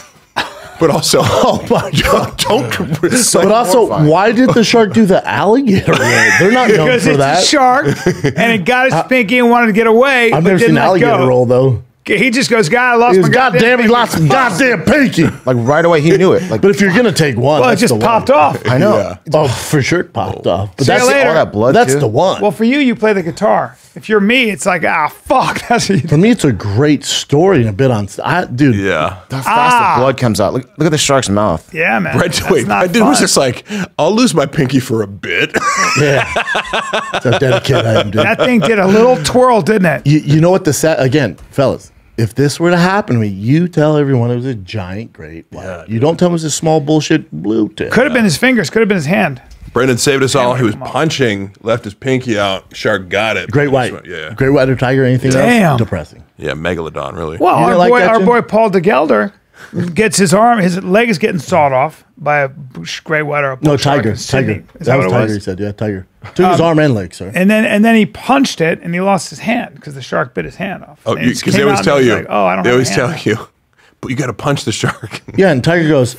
But also, Oh my god. don't. But also, why did the shark do the alligator roll? They're not known Because for it's that. a shark, and it got his pinky and wanted to get away, I've but never did seen not alligator go. roll though. He just goes, God, I lost He my goes, God damn, he pinky." lost some goddamn pinky. like right away. He knew it. Like, But if you're gonna take one, Well, it that's just the popped one. off. I know. Yeah. Oh, for sure, it popped off. But See you that's later. all that blood. That's too. the one. Well, for you play the guitar. If you're me, it's like, fuck. That's what you For me, it's a great story and a bit on. Dude, Yeah. How fast the blood comes out. Look at the shark's mouth. Yeah, man. Right, That's wait, not I did was fun. just like, I'll lose my pinky for a bit. yeah. It's a dedicated item, dude. That thing did a little twirl, didn't it? You know what the set again, fellas. If this were to happen to me, you tell everyone it was a giant great white. Yeah, you don't tell them it was a small bullshit blue tip. Could have been his fingers. Could have been his hand. Brendan saved us all. He was come on. punching, left his pinky out. Shark got it. Great white. Yeah. Great white or tiger, anything Damn. else? Depressing. Yeah, Megalodon, really. Well, You our didn't like boy, that, our Jim? boy Paul DeGelder gets his arm, his leg is getting sawed off by a great white or a bull No, shark tiger. in Sydney. Tiger. Is that what was it tiger, he was? said. Yeah, tiger. Took his arm and leg, sir. And then he punched it and he lost his hand because the shark bit his hand off. Oh, And he just because they came always out tell and he's you. like, oh, I don't They have a always hand. tell you, but you got to punch the shark. Yeah, and tiger goes,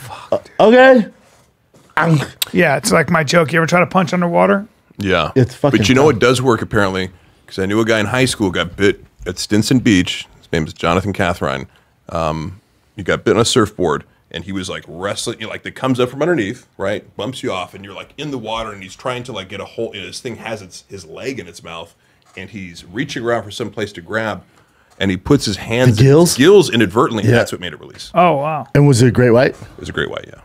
okay. Yeah, it's like my joke. You ever try to punch underwater? Yeah. It's fucking But you know tough. what does work apparently? Because I knew a guy in high school got bit at Stinson Beach. His name is Jonathan Catherine. He got bit on a surfboard, and he was like wrestling. Like that comes up from underneath, right? Bumps you off, and you're like in the water, and he's trying to like get a hold. His thing has his leg in its mouth, and he's reaching around for some place to grab, and he puts his hands The gills? gills inadvertently. Yeah. And that's what made it release. Oh, wow. And was it a great white? It was a great white, yeah.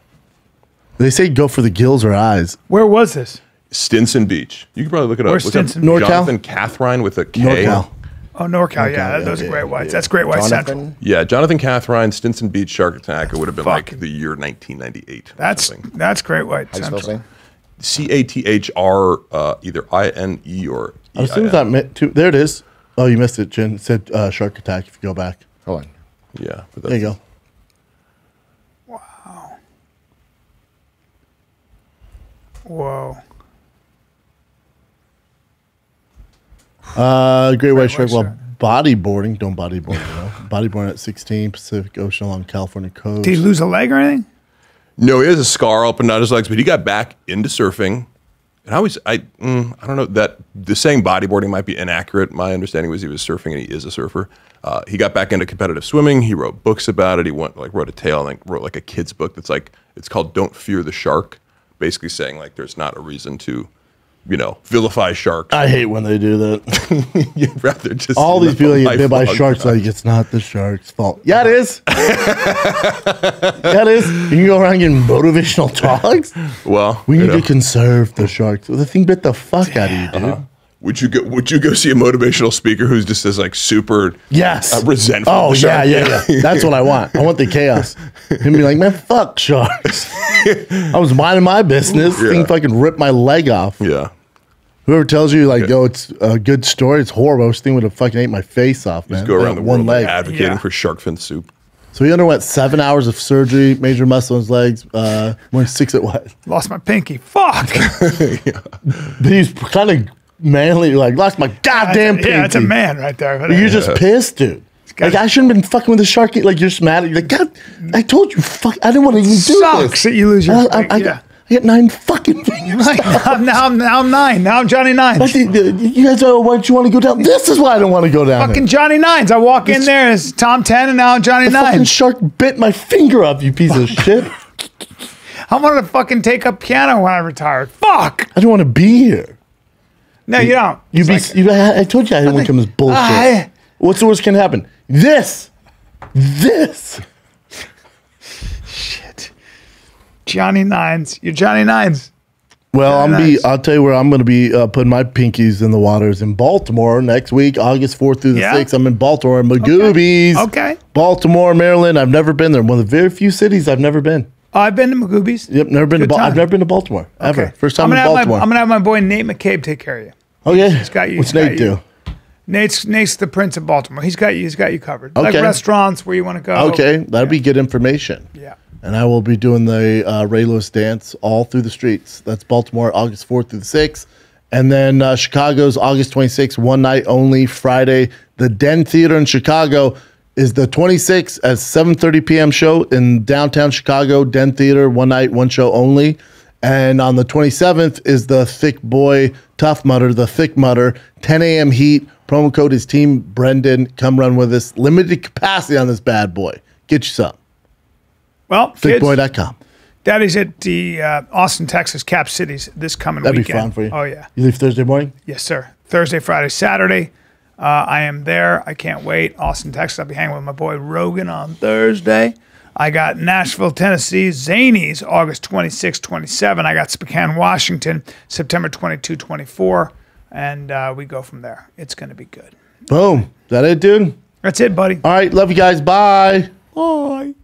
They say go for the gills or eyes. Where was this? Stinson Beach. You can probably look it up. Where's Look up Stinson? NorCal? Jonathan Catherine with a K. NorCal. Oh, NorCal. Yeah, those are great whites. That's great white central. Jonathan? Yeah, Jonathan Catherine, Stinson Beach Shark Attack. It would have been like Fuck. the year 1998. or That's something. great white How do you spell central. his name? CATHR, either INE or I was thinking EIN. that too. There it is. Oh, you missed it, Jen. It said shark attack if you go back. Hold on. Yeah. But There you go. Whoa. Great white shark. white Well, shark. bodyboarding. Don't bodyboard, you know. Bodyboarding at 16 Pacific Ocean along California coast. Did he lose a leg or anything? No, he has a scar up and down his legs, but he got back into surfing. And I don't know that the saying bodyboarding might be inaccurate. My understanding was he was surfing and he is a surfer. He got back into competitive swimming. He wrote books about it. He wrote a tale and wrote like a kid's book that's like, it's called Don't Fear the Shark, basically saying like there's not a reason to, vilify sharks. I hate when they do that. You'd rather just All these people that get bit by lifelong- sharks, like, it's not the shark's fault. Yeah, it is. Yeah, it is. You can go around getting motivational talks. Well, We need to conserve the sharks. Well, the thing bit the fuck out of you, dude. Would you go see a motivational speaker who's just as like super Yes. resentful? Oh, of the yeah, shark? yeah. That's what I want. I want the chaos. Him be like, man, fuck sharks. I was minding my business. Yeah. Thing fucking ripped my leg off. Yeah. Whoever tells you, like, oh, it's a good story, it's horrible. This thing would have fucking ate my face off, man. Just go I around had the world one leg. advocating Yeah. for shark fin soup. So he underwent 7 hours of surgery, major muscle in his legs, went 6 at what? Lost my pinky. Fuck. But he's kind of manly, like, lost my goddamn pinky. Yeah, that's a man right there. But you're just pissed, dude. Like, I shouldn't have been fucking with the shark. Like, you're just mad. You're like, God, I told you, fuck, I didn't want to even do Sucks this. that you lose your. I got 9 fucking fingers. now I'm 9. Now I'm Johnny Nines. You guys, why don't you want to go down? This is why I don't want to go down. Fucking Johnny Nines. I walk in there as Tom 10 and now I'm Johnny the fucking Nines. shark bit my finger off, you piece of shit. I wanted to fucking take up piano when I retired. Fuck. I don't want to be here. No, you don't. I told you I didn't want to come as bullshit. What's the worst can happen? This. Shit. Johnny Nines. You're Johnny Nines. Well, Nice. I'll tell you where I'm going to be putting my pinkies in the waters in Baltimore next week, August 4th through the Yeah? 6th. I'm in Baltimore, Magoobies. Okay. Baltimore, Maryland. I've never been there. One of the very few cities I've never been. Oh, I've been to Magoobies. Yep, never been Good to. time. I've never been to Baltimore ever. Okay. First time in I'm Baltimore. gonna have my boy Nate McCabe take care of you. Okay. got you, What's he's got Nate you. do? Nate's the Prince of Baltimore. He's got you covered. Like Okay. restaurants where you want to go. Okay, that'd be good information. Yeah. And I will be doing the Ray Lewis dance all through the streets. That's Baltimore, August 4th through the 6th. And then Chicago's August 26th, one night only, Friday. The Den Theater in Chicago is the 26th at 7:30 p.m. show in downtown Chicago. Den Theater, one night, one show only. And on the 27th is the Thicccboy Tough Mudder, the Thick Mudder, 10 a.m. heat. Promo code is Team Brendan. Come run with us. Limited capacity on this bad boy. Get you some. Well, kids, Thickboy.com. that is at the Austin, Texas Cap Cities this coming That'd weekend. be fun for you. Oh, yeah. You leave Thursday morning? Yes, sir. Thursday, Friday, Saturday. I am there. I can't wait. Austin, Texas. I'll be hanging with my boy Rogan on Thursday. I got Nashville, Tennessee, Zanies, August 26, 27. I got Spokane, Washington, September 22, 24. And we go from there. It's going to be good. Boom. Is that it, dude? That's it, buddy. All right. Love you guys. Bye. Bye.